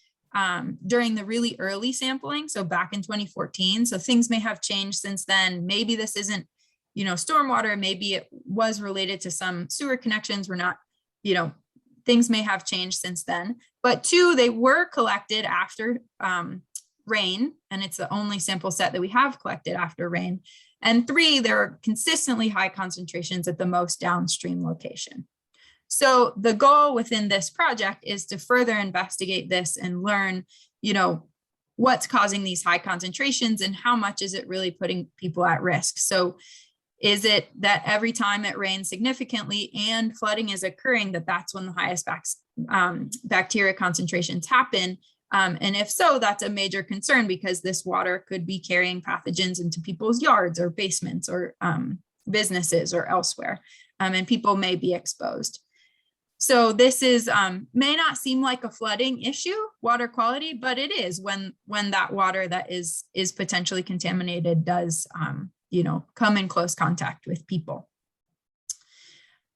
during the really early sampling, so back in 2014. So things may have changed since then. Maybe this isn't, stormwater, maybe it was related to some sewer connections. We're not, things may have changed since then. But 2, they were collected after rain, and it's the only sample set that we have collected after rain. And 3, there are consistently high concentrations at the most downstream location. So the goal within this project is to further investigate this and learn, what's causing these high concentrations and how much is it really putting people at risk. So Is it that every time it rains significantly and flooding is occurring, that's when the highest bacteria concentrations happen? And if so, that's a major concern because this water could be carrying pathogens into people's yards or basements or businesses or elsewhere, and people may be exposed. So this is may not seem like a flooding issue, water quality, but it is when that water that is potentially contaminated does come in close contact with people.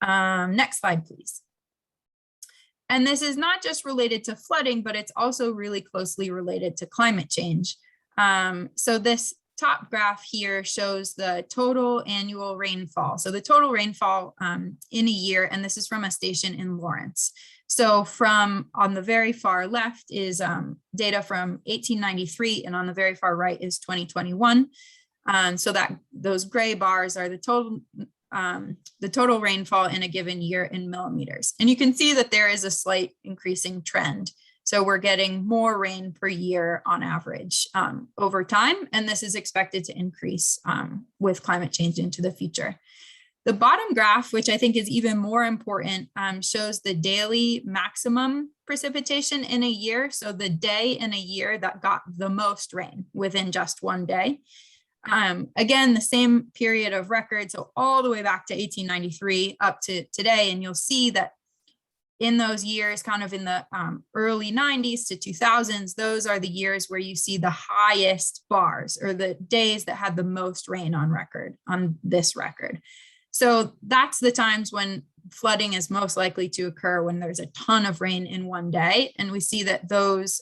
Next slide, please. And this is not just related to flooding, but it's also really closely related to climate change. So this top graph here shows the total annual rainfall. So the total rainfall in a year, and this is from a station in Lawrence. So from on the very far left is data from 1893, and on the very far right is 2021. So that those gray bars are the total rainfall in a given year in millimeters. And you can see that there is a slight increasing trend. So we're getting more rain per year on average over time, and this is expected to increase with climate change into the future. The bottom graph, which I think is even more important, shows the daily maximum precipitation in a year. So the day in a year that got the most rain within just one day. Again, the same period of record, so all the way back to 1893 up to today, and you'll see that in those years, kind of in the early 90s to 2000s, those are the years where you see the highest bars or the days that had the most rain on record, on this record. So that's the times when flooding is most likely to occur, when there's a ton of rain in one day. And we see that those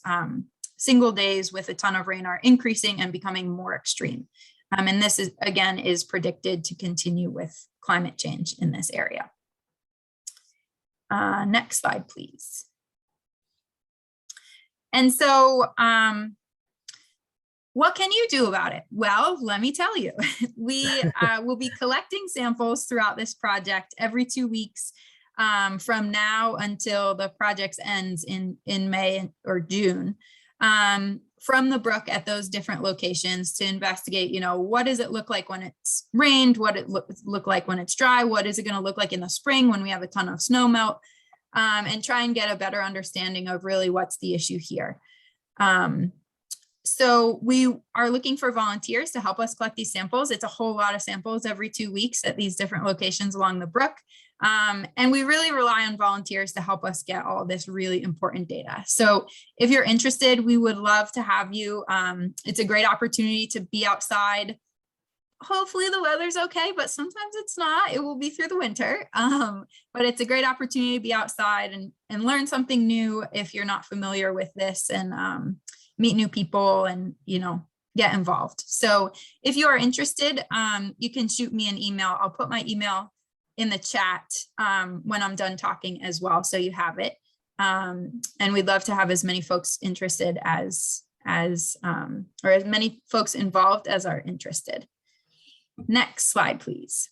single days with a ton of rain are increasing and becoming more extreme. And this is, again, is predicted to continue with climate change in this area. Next slide, please. And so what can you do about it? Well, let me tell you, we will be collecting samples throughout this project every 2 weeks from now until the project ends in May or June. From the brook at those different locations to investigate, what does it look like when it's rained? What it look like when it's dry? What is it going to look like in the spring when we have a ton of snow melt? And try and get a better understanding of really what's the issue here. So we are looking for volunteers to help us collect these samples. It's a whole lot of samples every 2 weeks at these different locations along the brook. And we really rely on volunteers to help us get all this really important data. So if you're interested, we would love to have you. It's a great opportunity to be outside. Hopefully the weather's okay, but sometimes it's not. It will be through the winter. But it's a great opportunity to be outside and learn something new if you're not familiar with this, and meet new people and, get involved. So if you are interested, you can shoot me an email. I'll put my email in the chat when I'm done talking as well, so you have it. And we'd love to have as many folks interested or as many folks involved as are interested. Next slide, please.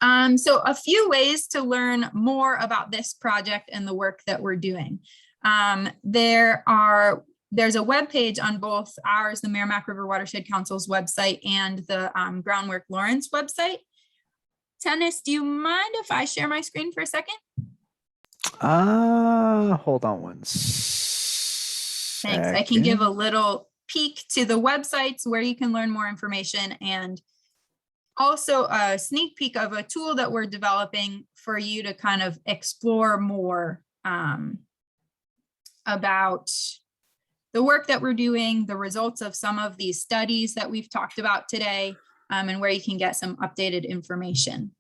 So a few ways to learn more about this project and the work that we're doing. There's a webpage on both ours, the Merrimack River Watershed Council's website, and the Groundwork Lawrence website. Tennis, do you mind if I share my screen for a second? Hold on one second. Thanks. I can give a little peek to the websites where you can learn more information, and also a sneak peek of a tool that we're developing for you to kind of explore more about the work that we're doing, the results of some of these studies that we've talked about today, and where you can get some updated information.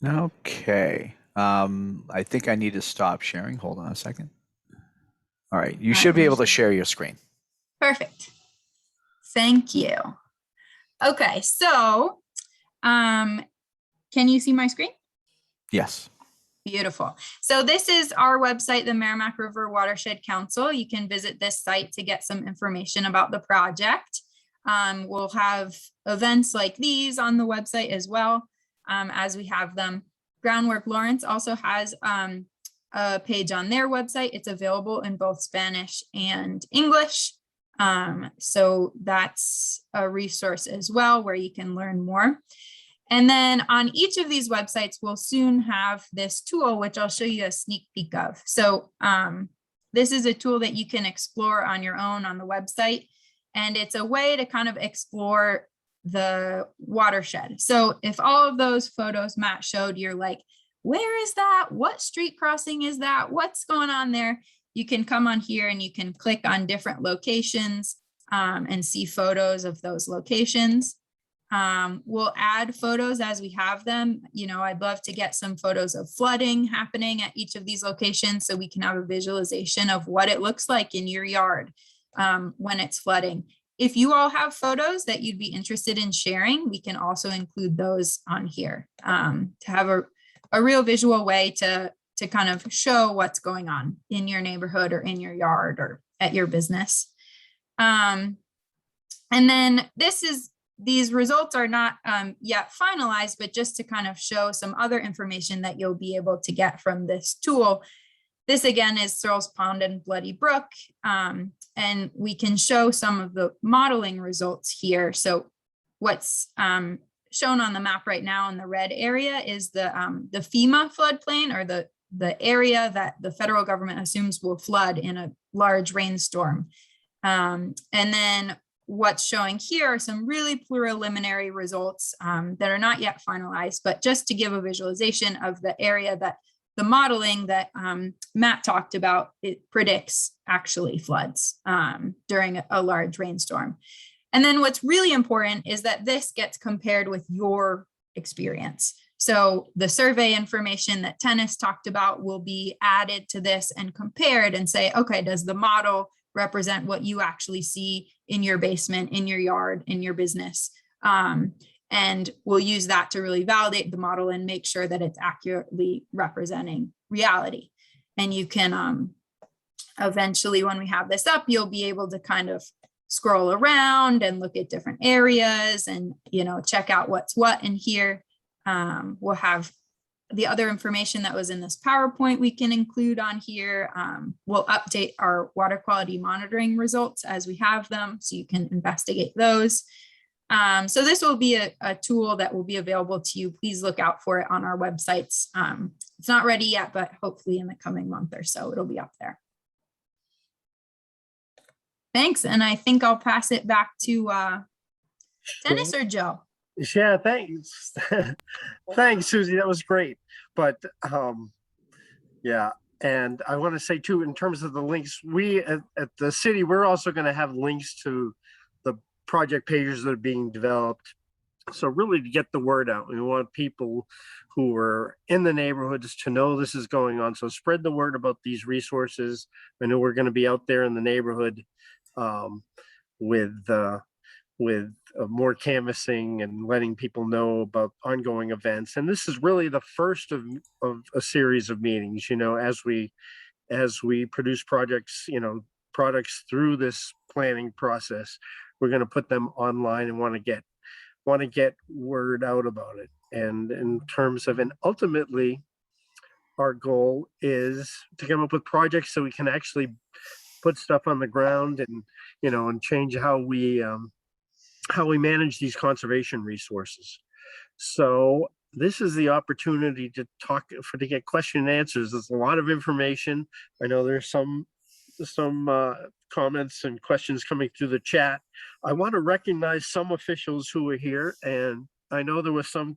Okay. I think I need to stop sharing. Hold on a second. All right. You should be able to share your screen. Perfect. Thank you. Okay. So, can you see my screen? Yes. Beautiful. So this is our website, the Merrimack River Watershed Council. You can visit this site to get some information about the project. We'll have events like these on the website as well, as we have them. Groundwork Lawrence also has a page on their website. It's available in both Spanish and English. So that's a resource as well where you can learn more. And then on each of these websites, we'll soon have this tool, which I'll show you a sneak peek of. So this is a tool that you can explore on your own on the website. And it's a way to kind of explore the watershed. So if all of those photos Matt showed, you're like, where is that? What street crossing is that? What's going on there? You can come on here and you can click on different locations and see photos of those locations. We'll add photos as we have them. You know, I'd love to get some photos of flooding happening at each of these locations so we can have a visualization of what it looks like in your yard when it's flooding. If you all have photos that you'd be interested in sharing, we can also include those on here to have a real visual way to kind of show what's going on in your neighborhood or in your yard or at your business. And then these results are not yet finalized, but just to kind of show some other information that you'll be able to get from this tool. This again is Searles Pond and Bloody Brook, and we can show some of the modeling results here. So what's shown on the map right now in the red area is the FEMA floodplain, or the area that the federal government assumes will flood in a large rainstorm. And then what's showing here are some really preliminary results that are not yet finalized, but just to give a visualization of the area that the modeling that Matt talked about, it predicts actually floods during a large rainstorm. And then what's really important is that this gets compared with your experience. So the survey information that Tennis talked about will be added to this and compared and say, okay, does the model represent what you actually see in your basement, in your yard, in your business? And we'll use that to really validate the model and make sure that it's accurately representing reality. And you can eventually, when we have this up, you'll be able to kind of scroll around and look at different areas and, you know, check out what's what in here. We'll have the other information that was in this PowerPoint we can include on here. We'll update our water quality monitoring results as we have them, so you can investigate those. So this will be a tool that will be available to you. Please look out for it on our websites. It's not ready yet, but hopefully in the coming month or so, it'll be up there. Thanks. And I think I'll pass it back to Dennis or Joe. Yeah, thanks. Thanks, Susie. That was great. But yeah, and I want to say too, in terms of the links, we at the city, we're also going to have links to the project pages that are being developed. So really to get the word out, we want people who are in the neighborhoods to know this is going on. So spread the word about these resources. I know we're going to be out there in the neighborhood with more canvassing and letting people know about ongoing events. And this is really the first of a series of meetings, you know, as we produce projects, you know, products through this planning process. We're going to put them online and want to get word out about it. And in terms of, and ultimately our goal is to come up with projects so we can actually put stuff on the ground and, you know, and change how we manage these conservation resources. So this is the opportunity to to get question and answers. There's a lot of information. I know there's some comments and questions coming through the chat. I want to recognize some officials who are here, and I know there was some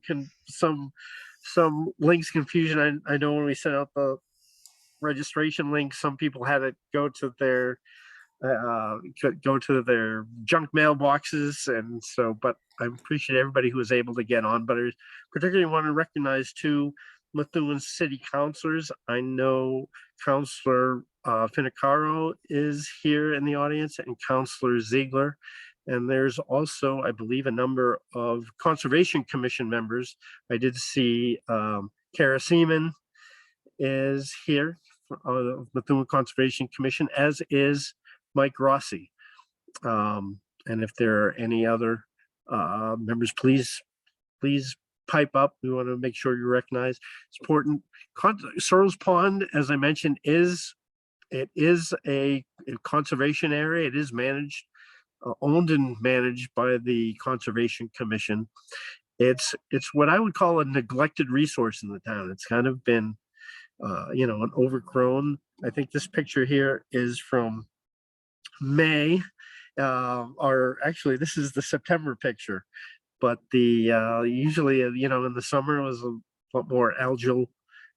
links confusion. I know when we sent out the registration link, some people had it go to their junk mailboxes, and so, but I appreciate everybody who was able to get on. But I particularly want to recognize two Methuen city councilors. I know Councilor Finicaro is here in the audience, and Councilor Ziegler. And there's also, I believe, a number of Conservation Commission members. I did see Kara Seaman is here, Methuen Conservation Commission, as is Mike Rossi. And if there are any other members, please pipe up. We want to make sure you're recognized. It's important. Searles Pond, as I mentioned, is a conservation area. It is managed, owned and managed by the Conservation Commission. it's what I would call a neglected resource in the town. It's kind of been, an overgrown. I think this picture here is from May, or actually this is the September picture, but the usually, in the summer was a lot more algal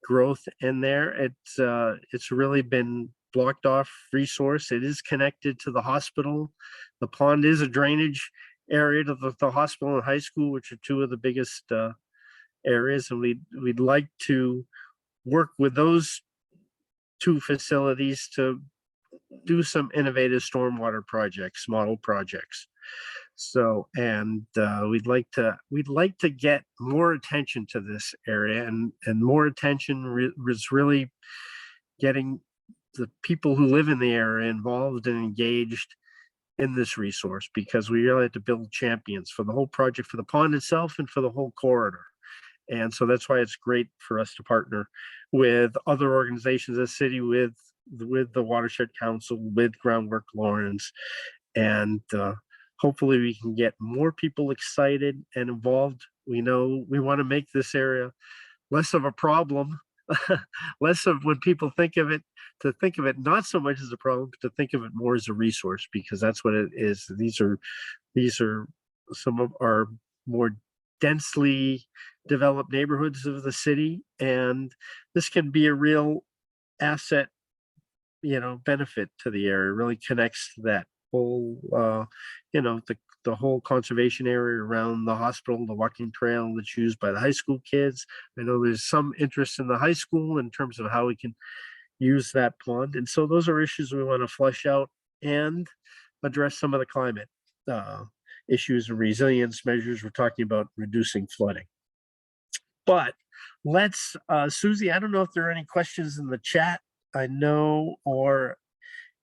growth in there. It's really been blocked off resource. It is connected to the hospital. The pond is a drainage area to the hospital and high school, which are two of the biggest areas, and we'd like to work with those two facilities to do some innovative stormwater projects, model projects. So, and we'd like to get more attention to this area, and more attention was really getting the people who live in the area involved and engaged in this resource, because we really had to build champions for the whole project, for the pond itself and for the whole corridor. And so that's why it's great for us to partner with other organizations in the city, with the Watershed Council, with Groundwork Lawrence, and hopefully we can get more people excited and involved. We know we want to make this area less of a problem, less of when people think of it, to think of it not so much as a problem, but to think of it more as a resource, because that's what it is. These are some of our more densely developed neighborhoods of the city, and this can be a real asset, benefit to the area. It really connects that whole, the whole conservation area around the hospital, the walking trail that's used by the high school kids. I know there's some interest in the high school in terms of how we can use that pond. And so those are issues we want to flesh out and address some of the climate issues and resilience measures. We're talking about reducing flooding. But let's, Susie, I don't know if there are any questions in the chat. I know, or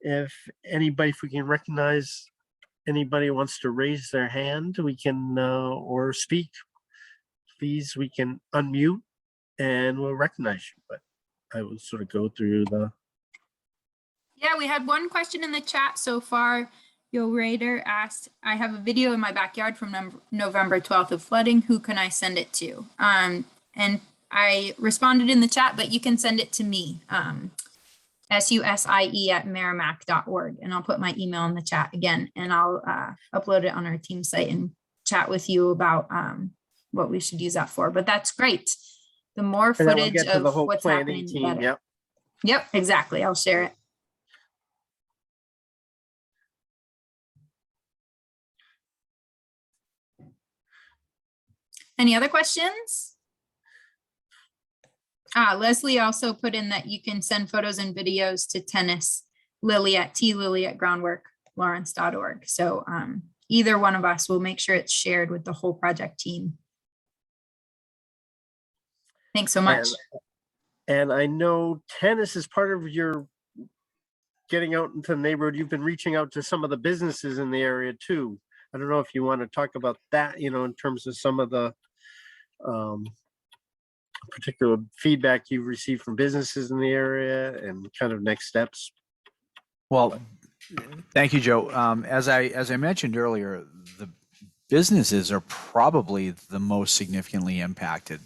if we can recognize anybody who wants to raise their hand, we can, or speak, please, we can unmute and we'll recognize you. But I will sort of go through the. Yeah, we had one question in the chat so far. Yo Raider asked, I have a video in my backyard from November 12th of flooding. Who can I send it to? And I responded in the chat, but you can send it to me, susie@merrimack.org. And I'll put my email in the chat again, and I'll upload it on our team site and chat with you about what we should use that for. But that's great. The more footage of what's happening, the better. Yep, exactly. I'll share it. Any other questions? Leslie also put in that you can send photos and videos to tennis Lilly at groundworklawrence.org. So either one of us will make sure it's shared with the whole project team. Thanks so much. And I know tennis is part of your getting out into the neighborhood. You've been reaching out to some of the businesses in the area too. I don't know if you want to talk about that, in terms of some of the particular feedback you've received from businesses in the area and kind of next steps. Well, thank you, Joe. As I mentioned earlier, the businesses are probably the most significantly impacted.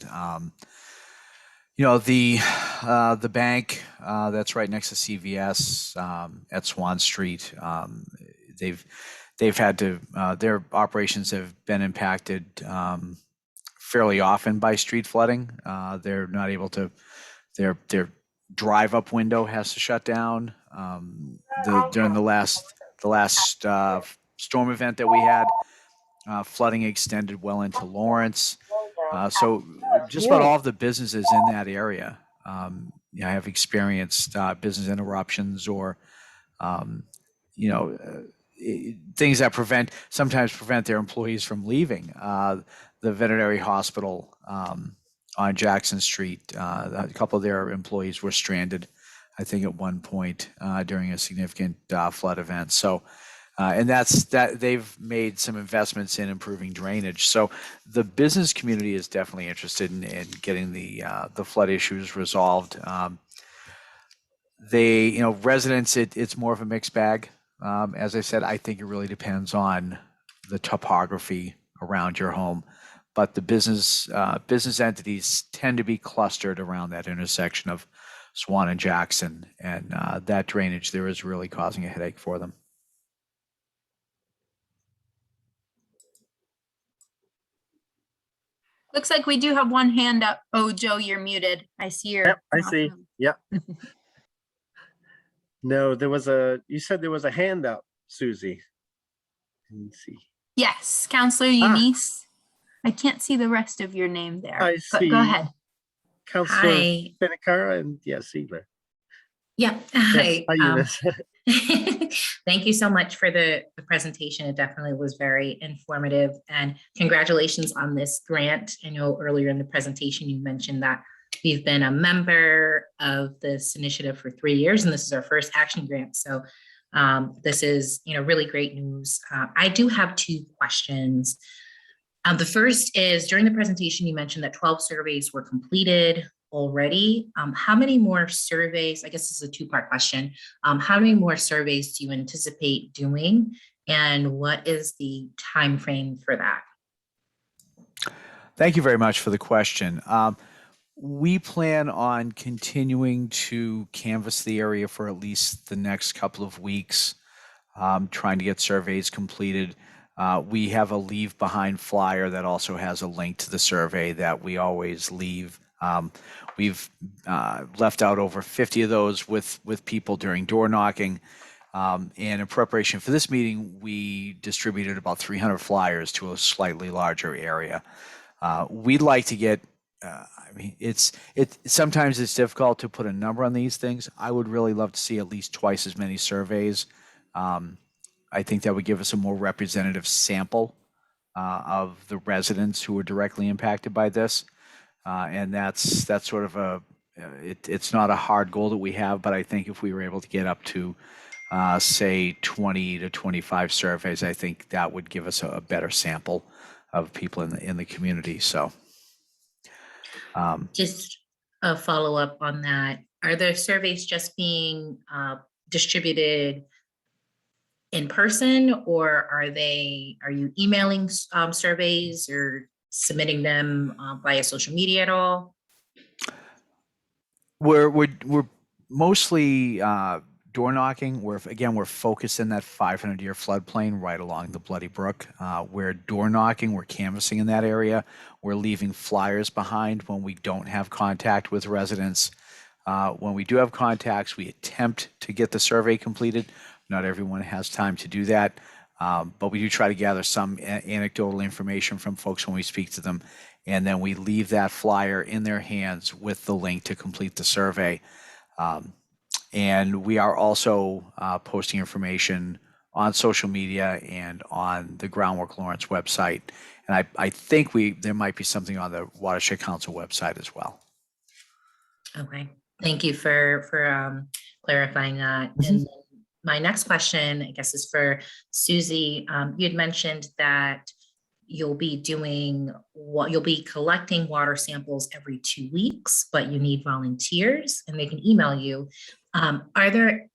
The bank that's right next to CVS at Swan Street, they've had to, their operations have been impacted fairly often by street flooding. They're not able to, their drive-up window has to shut down. During the last storm event that we had, flooding extended well into Lawrence. So just about all of the businesses in that area, have experienced business interruptions or, things that sometimes prevent their employees from leaving. The veterinary hospital on Jackson Street, a couple of their employees were stranded, I think, at one point during a significant flood event. So, and they've made some investments in improving drainage. So the business community is definitely interested in getting the flood issues resolved. Residents, it's more of a mixed bag. As I said, I think it really depends on the topography around your home. but the business entities tend to be clustered around that intersection of Swan and Jackson, and that drainage there is really causing a headache for them. Looks like we do have one hand up. Oh, Joe, you're muted. I see your. Yep, I see. Yep. No, you said there was a hand up, Susie. Let me see. Yes, Counselor Eunice. I can't see the rest of your name there. I but see. Go ahead. Counselor Hi. Spinnaker and Ziegler. Yeah. Yes, Hi. hi, Eunice. Thank you so much for the presentation. It definitely was very informative, and congratulations on this grant. I know earlier in the presentation you mentioned that we've been a member of this initiative for 3 years, and this is our first action grant. So this is, really great news. I do have 2 questions. The first is, during the presentation, you mentioned that 12 surveys were completed already. How many more surveys, I guess this is a 2-part question. How many more surveys do you anticipate doing? And what is the time frame for that? Thank you very much for the question. We plan on continuing to canvass the area for at least the next couple of weeks, trying to get surveys completed. We have a leave behind flyer that also has a link to the survey that we always leave. We've left out over 50 of those with people during door knocking. And in preparation for this meeting, we distributed about 300 flyers to a slightly larger area. We'd like to get, sometimes it's difficult to put a number on these things. I would really love to see at least twice as many surveys. I think that would give us a more representative sample of the residents who are directly impacted by this. And that's sort of it's not a hard goal that we have, but I think if we were able to get up to say 20 to 25 surveys, I think that would give us a better sample of people in the community. So Just a follow-up on that. Are the surveys just being distributed in person, or are you emailing surveys or submitting them via social media at all? We're mostly door knocking. We're focused in that 500-year floodplain right along the Bloody Brook. We're door knocking. We're canvassing in that area. We're leaving flyers behind when we don't have contact with residents. When we do have contacts, we attempt to get the survey completed. Not everyone has time to do that, but we do try to gather some anecdotal information from folks when we speak to them, and then we leave that flyer in their hands with the link to complete the survey. And we are also posting information on social media and on the Groundwork Lawrence website. And I think there might be something on the Watershed Council website as well. Okay, thank you for clarifying that. Mm-hmm. And then my next question, I guess, is for Susie. You had mentioned that you'll be collecting water samples every 2 weeks, but you need volunteers and they can email you.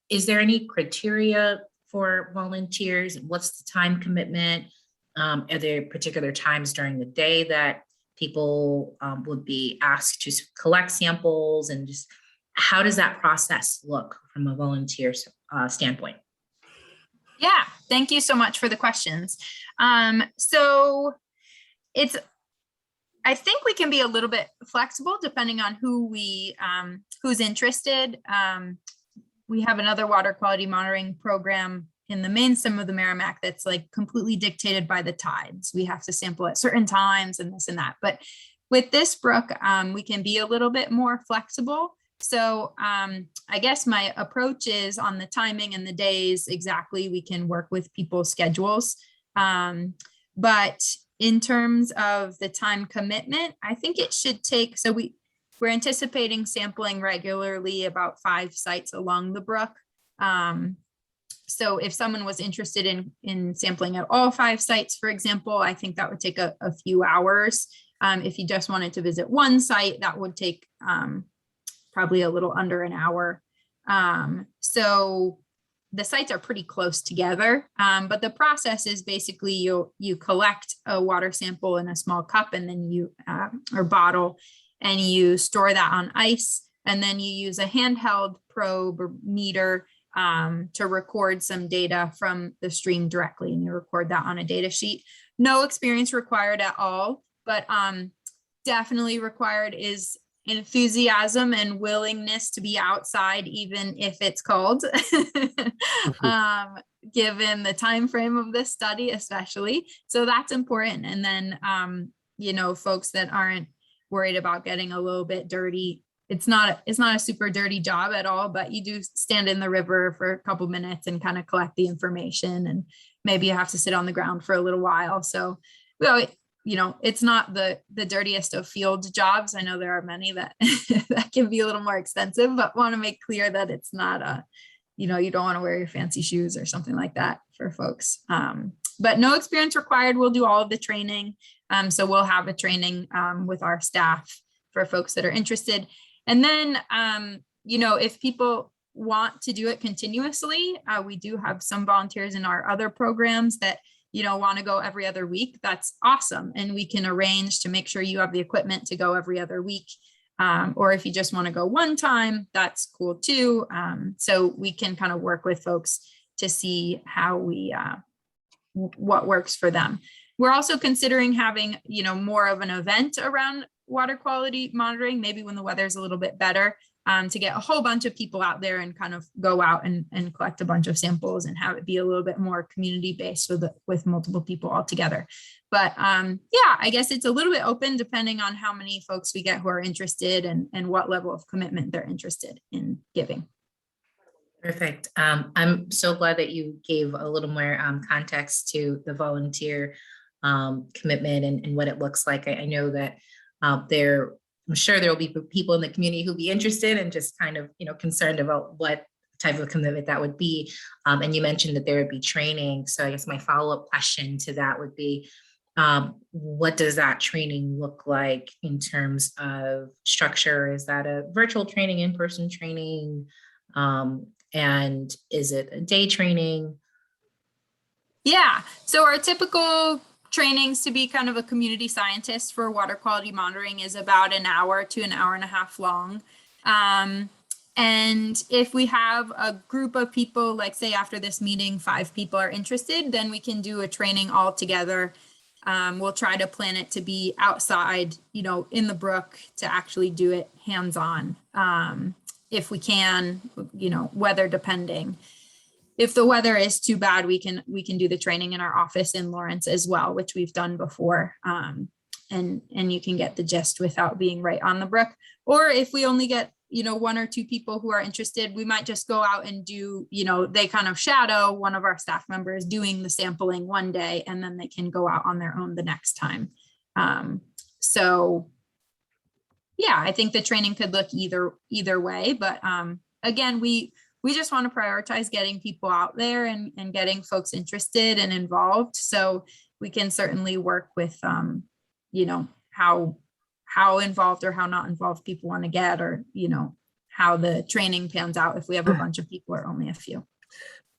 Is there any criteria for volunteers? What's the time commitment? Are there particular times during the day that people would be asked to collect samples, and just how does that process look from a volunteer standpoint? Yeah, thank you so much for the questions. So I think we can be a little bit flexible depending on who's interested. We have another water quality monitoring program in the main stem of the Merrimack that's like completely dictated by the tides. We have to sample at certain times and this and that. But with this brook, we can be a little bit more flexible. So I guess my approach is on the timing and the days exactly. We can work with people's schedules. But in terms of the time commitment, I think it should take, so we're anticipating sampling regularly about 5 sites along the brook. So if someone was interested in sampling at all 5 sites, for example, I think that would take a few hours. If you just wanted to visit one site, that would take probably a little under an hour. So the sites are pretty close together, but the process is basically you collect a water sample in a small cup and then you or bottle, and you store that on ice, and then you use a handheld probe or meter to record some data from the stream directly, and you record that on a data sheet. No experience required at all, but definitely required is enthusiasm and willingness to be outside, even if it's cold, given the time frame of this study, especially. So that's important. And then, you know, folks that aren't worried about getting a little bit dirty. It's not a super dirty job at all, but you do stand in the river for a couple minutes and kind of collect the information, and maybe you have to sit on the ground for a little while. So, well, you know, it's not the dirtiest of field jobs. I know there are many that that can be a little more expensive, but want to make clear that it's not a, you know, you don't want to wear your fancy shoes or something like that for folks. But no experience required. We'll do all of the training. So we'll have a training with our staff for folks that are interested. And then, you know, if people want to do it continuously, we do have some volunteers in our other programs that, you know, want to go every other week. That's awesome. And we can arrange to make sure you have the equipment to go every other week. Or if you just want to go one time, that's cool too. So we can kind of work with folks to see how we, what works for them. We're also considering having, you know, more of an event around water quality monitoring, maybe when the weather's a little bit better, to get a whole bunch of people out there and kind of go out and collect a bunch of samples and have it be a little bit more community based with multiple people all together. But yeah, I guess it's a little bit open depending on how many folks we get who are interested and what level of commitment they're interested in giving. Perfect. I'm so glad that you gave a little more context to the volunteer commitment and what it looks like. I know that I'm sure there will be people in the community who'll be interested and just kind of, you know, concerned about what type of commitment that would be. And you mentioned that there would be training. So I guess my follow-up question to that would be, what does that training look like in terms of structure? Is that a virtual training, in-person training? And is it a day training? Yeah, so our typical trainings to be kind of a community scientist for water quality monitoring is about an hour to an hour and a half long. And if we have a group of people, like say after this meeting, 5 people are interested, then we can do a training all together. We'll try to plan it to be outside, you know, in the brook to actually do it hands-on. If we can, you know, weather depending. If the weather is too bad, we can do the training in our office in Lawrence as well, which we've done before. And you can get the gist without being right on the brook. Or if we only get, you know, 1 or 2 people who are interested, we might just go out and do, you know, they kind of shadow one of our staff members doing the sampling one day, and then they can go out on their own the next time. So yeah, I think the training could look either way, but again, we just want to prioritize getting people out there and getting folks interested and involved. So we can certainly work with, you know, how involved or how not involved people want to get, or, you know, how the training pans out if we have a bunch of people or only a few.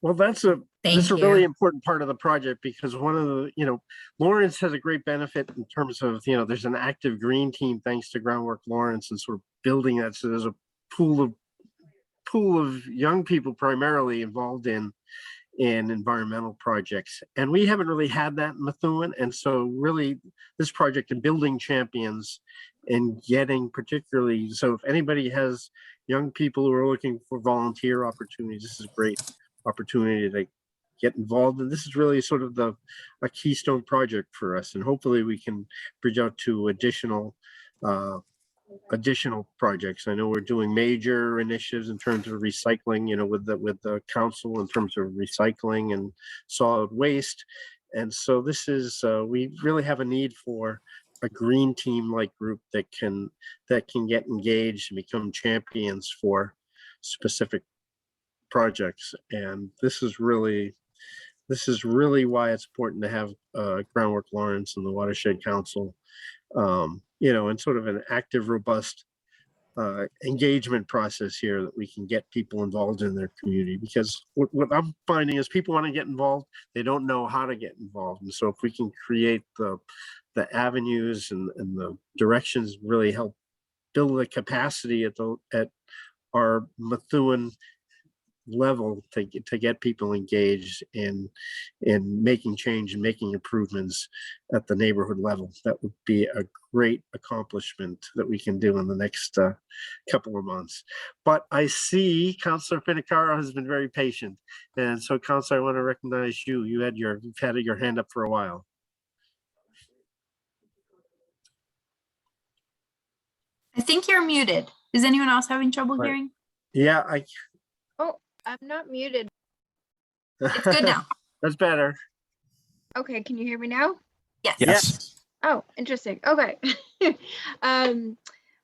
Well, that's a really important part of the project, because one of the, you know, Lawrence has a great benefit in terms of, you know, there's an active green team thanks to Groundwork Lawrence, and sort of building that. So there's a pool of young people primarily involved in environmental projects, and we haven't really had that in Methuen. And so really this project in building champions and getting particularly, so if anybody has young people who are looking for volunteer opportunities, this is a great opportunity to get involved. And this is really sort of a keystone project for us, and hopefully we can bridge out to additional projects. I know we're doing major initiatives in terms of recycling, you know, with the council in terms of recycling and solid waste. And so this is, we really have a need for a green team like group that can get engaged and become champions for specific projects. And this is really why it's important to have Groundwork Lawrence and the Watershed Council, you know, and sort of an active, robust engagement process here that we can get people involved in their community, because what I'm finding is people want to get involved, they don't know how to get involved. And so if we can create the avenues and the directions, really help build the capacity at our Methuen level to get people engaged in making change and making improvements at the neighborhood level, that would be a great accomplishment that we can do in the next couple of months. But I see Councilor Finicaro has been very patient, and so Councilor, I want to recognize you. You've had your hand up for a while. I think you're muted. Is anyone else having trouble Right. hearing? Yeah, I'm not muted. It's good now. That's better. Okay, can you hear me now? Yes. Yes. Oh, interesting. Okay.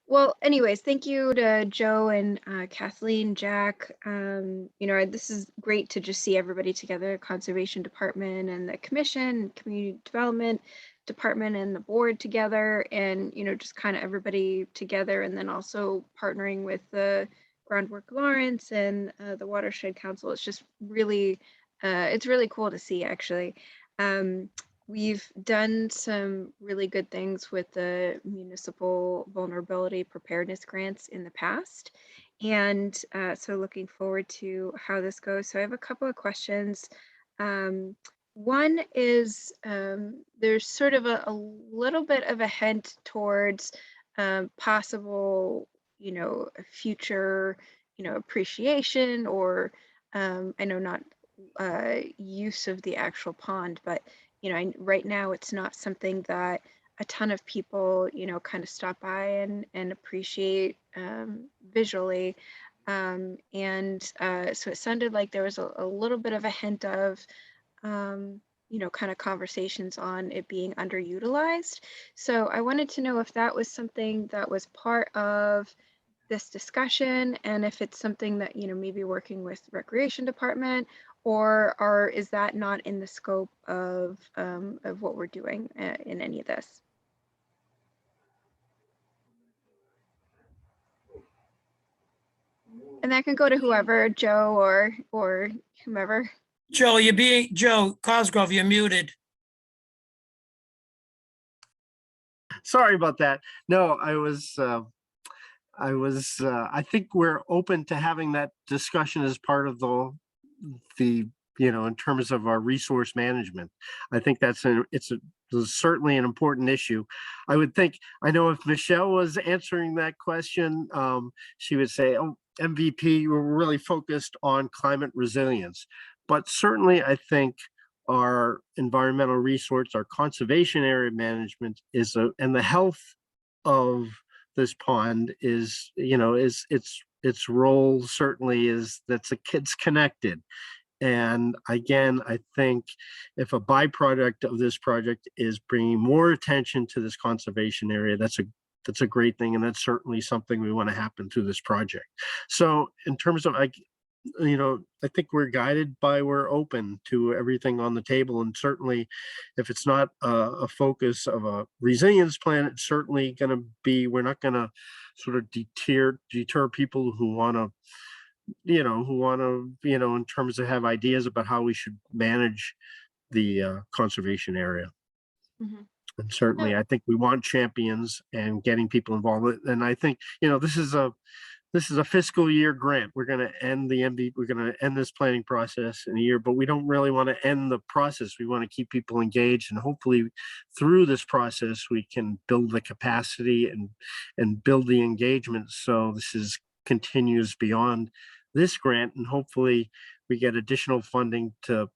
Well, anyways, thank you to Joe and Kathleen, Jack. This is great to just see everybody together, Conservation Department and the Commission, Community Development Department and the board together, and, just kind of everybody together, and then also partnering with the Groundwork Lawrence and the Watershed Council. It's just really, it's really cool to see, actually. We've done some really good things with the municipal vulnerability preparedness grants in the past. And so looking forward to how this goes. So I have a couple of questions. One is there's sort of a little bit of a hint towards possible, future, appreciation or I know not use of the actual pond, but right now it's not something that a ton of people, kind of stop by and appreciate visually. So it sounded like there was a little bit of a hint of, kind of conversations on it being underutilized. So I wanted to know if that was something that was part of this discussion, and if it's something that, maybe working with Recreation Department, or is that not in the scope of what we're doing in any of this? And that can go to whoever, Joe or whomever. Joe Cosgrove, you're muted. Sorry about that. No, I think we're open to having that discussion as part of the in terms of our resource management. I think it's certainly an important issue. I would think, I know if Michelle was answering that question, she would say, oh, MVP, we're really focused on climate resilience. But certainly I think our environmental resource, our conservation area management and the health of this pond is, its role certainly is it's connected. And again, I think if a byproduct of this project is bringing more attention to this conservation area, that's a great thing. And that's certainly something we want to happen through this project. So in terms of, I think we're open to everything on the table. And certainly if it's not a focus of a resilience plan, it's certainly going to be, we're not going to sort of deter people who want to, in terms of have ideas about how we should manage the conservation area. Mm-hmm. And certainly I think we want champions and getting people involved. And I think, this is a fiscal year grant. We're going to end we're going to end this planning process in a year, but we don't really want to end the process. We want to keep people engaged, and hopefully through this process, we can build the capacity and build the engagement. So this continues beyond this grant, and hopefully we get additional funding to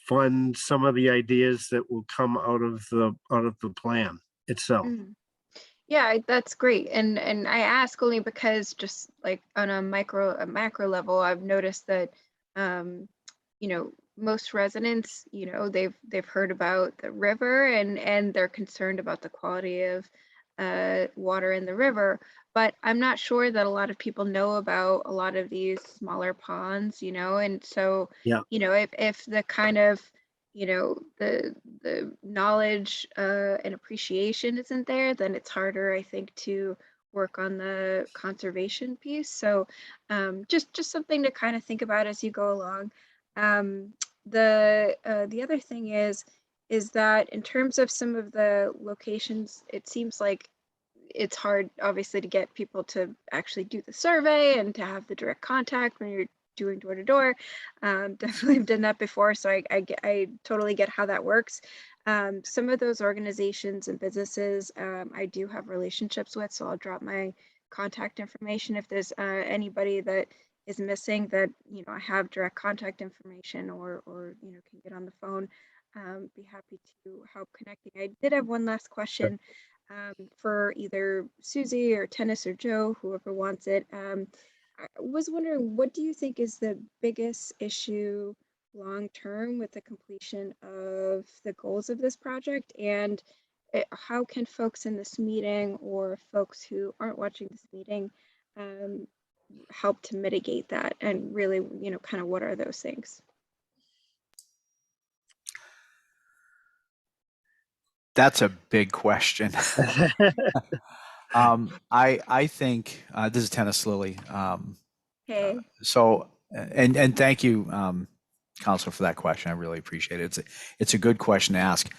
fund some of the ideas that will come out of the plan itself. Mm-hmm. Yeah, that's great. And I ask only because just like on a macro level, I've noticed that, most residents, they've heard about the river and they're concerned about the quality of water in the river. But I'm not sure that a lot of people know about a lot of these smaller ponds, and so, Yeah. If the kind of, the knowledge and appreciation isn't there, then it's harder, I think, to work on the conservation piece. So just something to kind of think about as you go along. The other thing is that in terms of some of the locations, it seems like it's hard, obviously, to get people to actually do the survey and to have the direct contact when you're doing door to door. Definitely have done that before, so I totally get how that works. Some of those organizations and businesses I do have relationships with, so I'll drop my contact information if there's anybody that is missing that, you know, I have direct contact information or you know, can get on the phone. Be happy to help connecting. I did have one last question for either Susie or Tennis or Joe, whoever wants it. I was wondering, what do you think is the biggest issue long term with the completion of the goals of this project? And how can folks in this meeting or folks who aren't watching this meeting help to mitigate that? And really, you know, kind of what are those things? That's a big question. I think this is Tennis Lilly. Hey. So and thank you, Counselor, for that question. I really appreciate it. It's a good question to ask.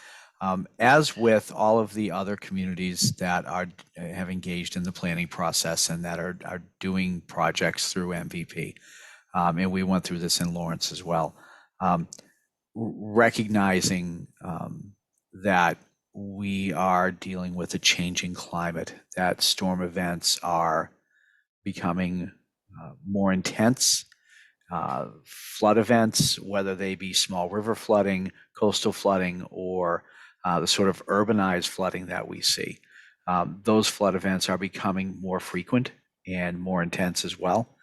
As with all of the other communities that have engaged in the planning process and that are doing projects through MVP, and we went through this in Lawrence as well, recognizing that we are dealing with a changing climate, that storm events are becoming more intense, flood events, whether they be small river flooding, coastal flooding, or the sort of urbanized flooding that we see. Those flood events are becoming more frequent and more intense as well.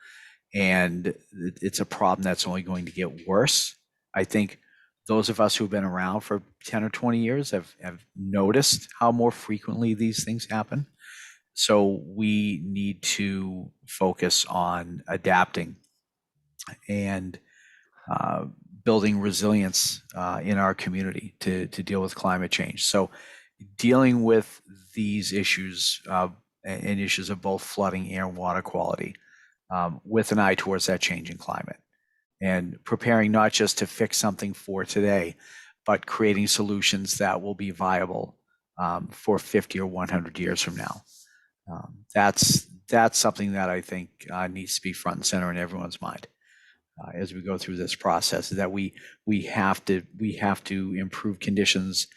And it's a problem that's only going to get worse. I think those of us who've been around for 10 or 20 years have noticed how more frequently these things happen. So we need to focus on adapting and building resilience in our community to deal with climate change. So dealing with these issues and issues of both flooding, air, and water quality with an eye towards that changing climate, and preparing not just to fix something for today, but creating solutions that will be viable for 50 or 100 years from now. That's something that I think needs to be front and center in everyone's mind as we go through this process. That we have to improve conditions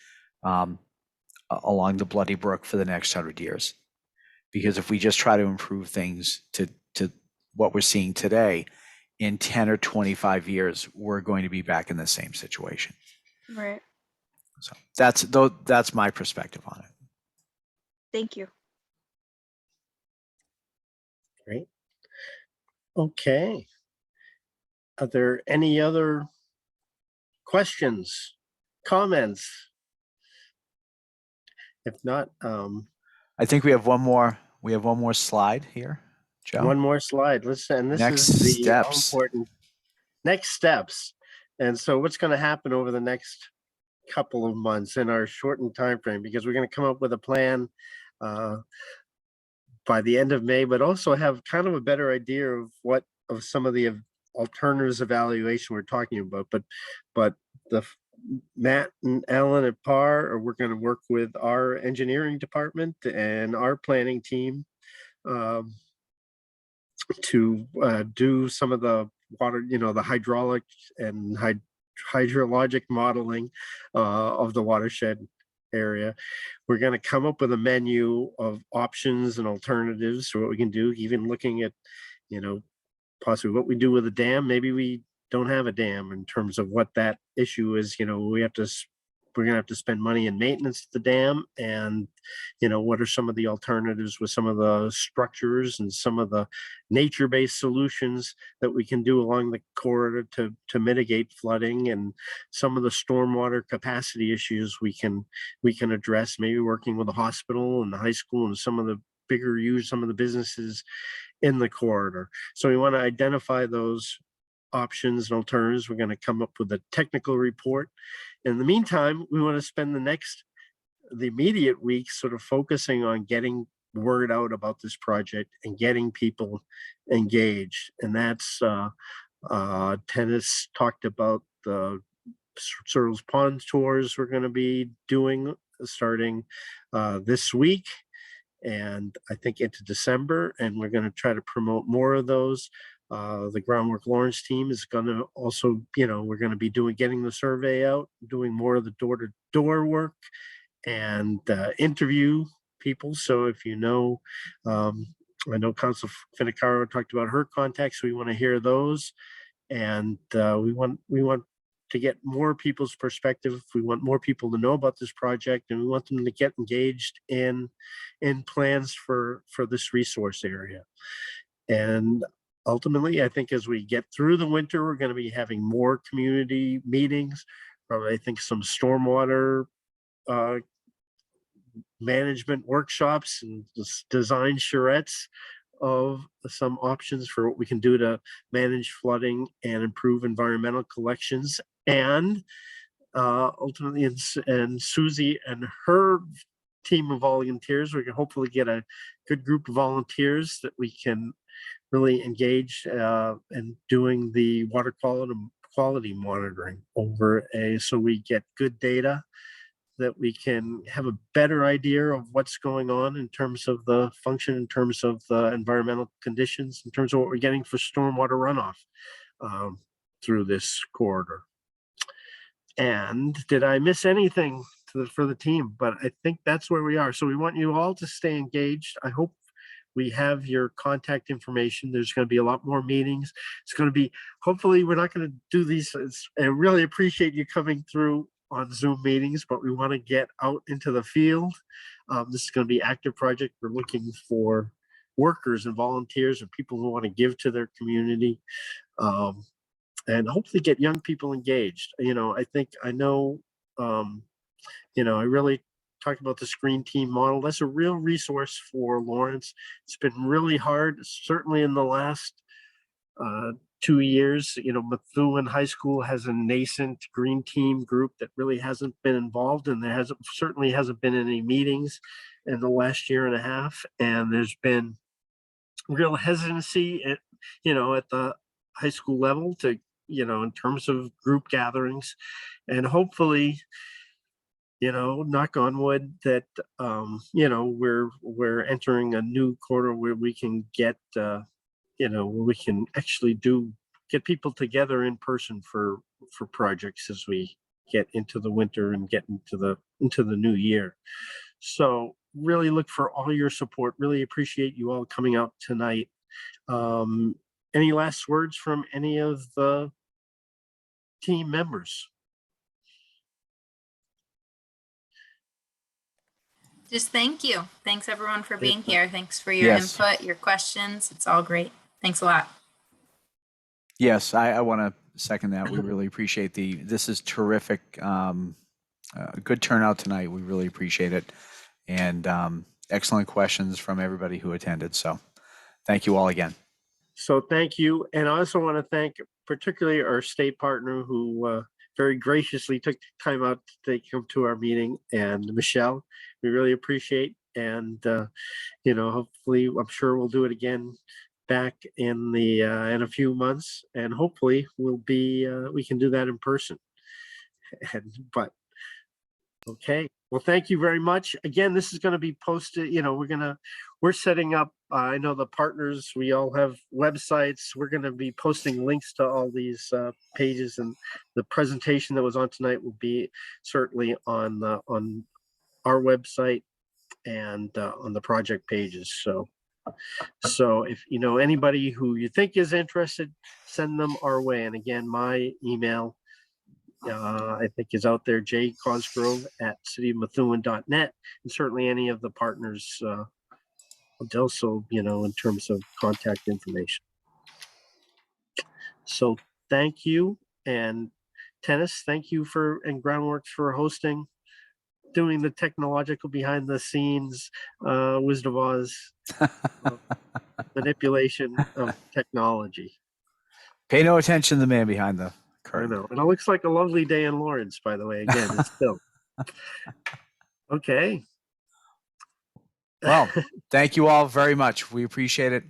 along the Bloody Brook for the next 100 years, because if we just try to improve things to what we're seeing today, in 10 or 25 years, we're going to be back in the same situation. Right. So that's my perspective on it. Thank you. Great. Okay. Are there any other questions, comments? If not, I think we have one more slide here, Joe. one more slide. And this Next is the steps. important next steps. And so what's going to happen over the next couple of months in our shortened time frame, because we're going to come up with a plan by the end of May, but also have kind of a better idea of some of the alternatives evaluation we're talking about. But Matt and Alan at PAR, we're going to work with our engineering department and our planning team to do some of the water, the hydraulic and hydrologic modeling of the watershed area. We're going to come up with a menu of options and alternatives for what we can do, even looking at, possibly what we do with a dam. Maybe we don't have a dam in terms of what that issue is. We're going to have to spend money in maintenance of the dam, and what are some of the alternatives with some of the structures and some of the nature-based solutions that we can do along the corridor to mitigate flooding, and some of the stormwater capacity issues we can address, maybe working with the hospital and the high school and some of the some of the businesses in the corridor. So we want to identify those options and alternatives. We're going to come up with a technical report. In the meantime, we want to spend the immediate weeks sort of focusing on getting word out about this project and getting people engaged. And that's Tennis talked about the Searles Pond tours we're going to be doing starting this week, and I think into December, and we're going to try to promote more of those. The Groundwork Lawrence team is going to also, we're going to be getting the survey out, doing more of the door-to-door work, and interview people. So if I know Council Finicaro talked about her contacts, so we want to hear those, and we want to get more people's perspective. We want more people to know about this project, and we want them to get engaged in plans for this resource area. And ultimately, I think as we get through the winter, we're going to be having more community meetings, probably I think some stormwater management workshops and design charrettes of some options for what we can do to manage flooding and improve environmental collections. And ultimately, and Susie and her team of volunteers, we can hopefully get a good group of volunteers that we can really engage in doing the water quality monitoring so we get good data, that we can have a better idea of what's going on in terms of the function, in terms of the environmental conditions, in terms of what we're getting for stormwater runoff through this corridor. And did I miss anything for the team? But I think that's where we are. So we want you all to stay engaged. I hope we have your contact information. There's going to be a lot more meetings. It's going to be, hopefully we're not going to do these. I really appreciate you coming through on Zoom meetings, but we want to get out into the field. This is going to be an active project. We're looking for workers and volunteers and people who want to give to their community, and hopefully get young people engaged. I really talked about the screen team model. That's a real resource for Lawrence. It's been really hard, certainly in the last 2 years. Methuen High School has a nascent green team group that really hasn't been involved, and there certainly hasn't been any meetings in the last year and a half. And there's been real hesitancy at the high school level to, in terms of group gatherings. And hopefully, knock on wood, that we're entering a new quarter where we can get where we can actually get people together in person for projects as we get into the winter and get into the new year. So really look for all your support. Really appreciate you all coming out tonight. Any last words from any of the team members? Just thank you. Thanks everyone for being here. Thanks for your input, your questions. It's all great. Thanks a lot. Yes, I want to second that. We really appreciate this is terrific. Good turnout tonight. We really appreciate it. And excellent questions from everybody who attended. So thank you all again. So thank you. And I also want to thank particularly our state partner who very graciously took time out to come to our meeting, and Michelle, we really appreciate. And, hopefully, I'm sure we'll do it again back in a few months, and hopefully we can do that in person. Okay. Well, thank you very much. Again, this is going to be posted. We're setting up, I know the partners, we all have websites. We're going to be posting links to all these pages, and the presentation that was on tonight will be certainly on our website and on the project pages. So if anybody who you think is interested, send them our way. And again, my email I think is out there, jcosgrove@cityofmethuen.net, and certainly any of the partners also, in terms of contact information. So thank you. And Tennis, thank you and Groundworks for hosting, doing the technological behind the scenes Wizard of Oz manipulation of technology. Pay no attention to the man behind the curtain. I know. And it looks like a lovely day in Lawrence, by the way. Again, it's still. Okay. Well, thank you all very much. We appreciate it.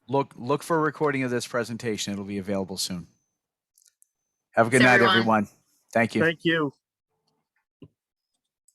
Look for a recording of this presentation. It'll be available soon. Have a good Thanks, night, everyone. everyone. Thank you. Thank you.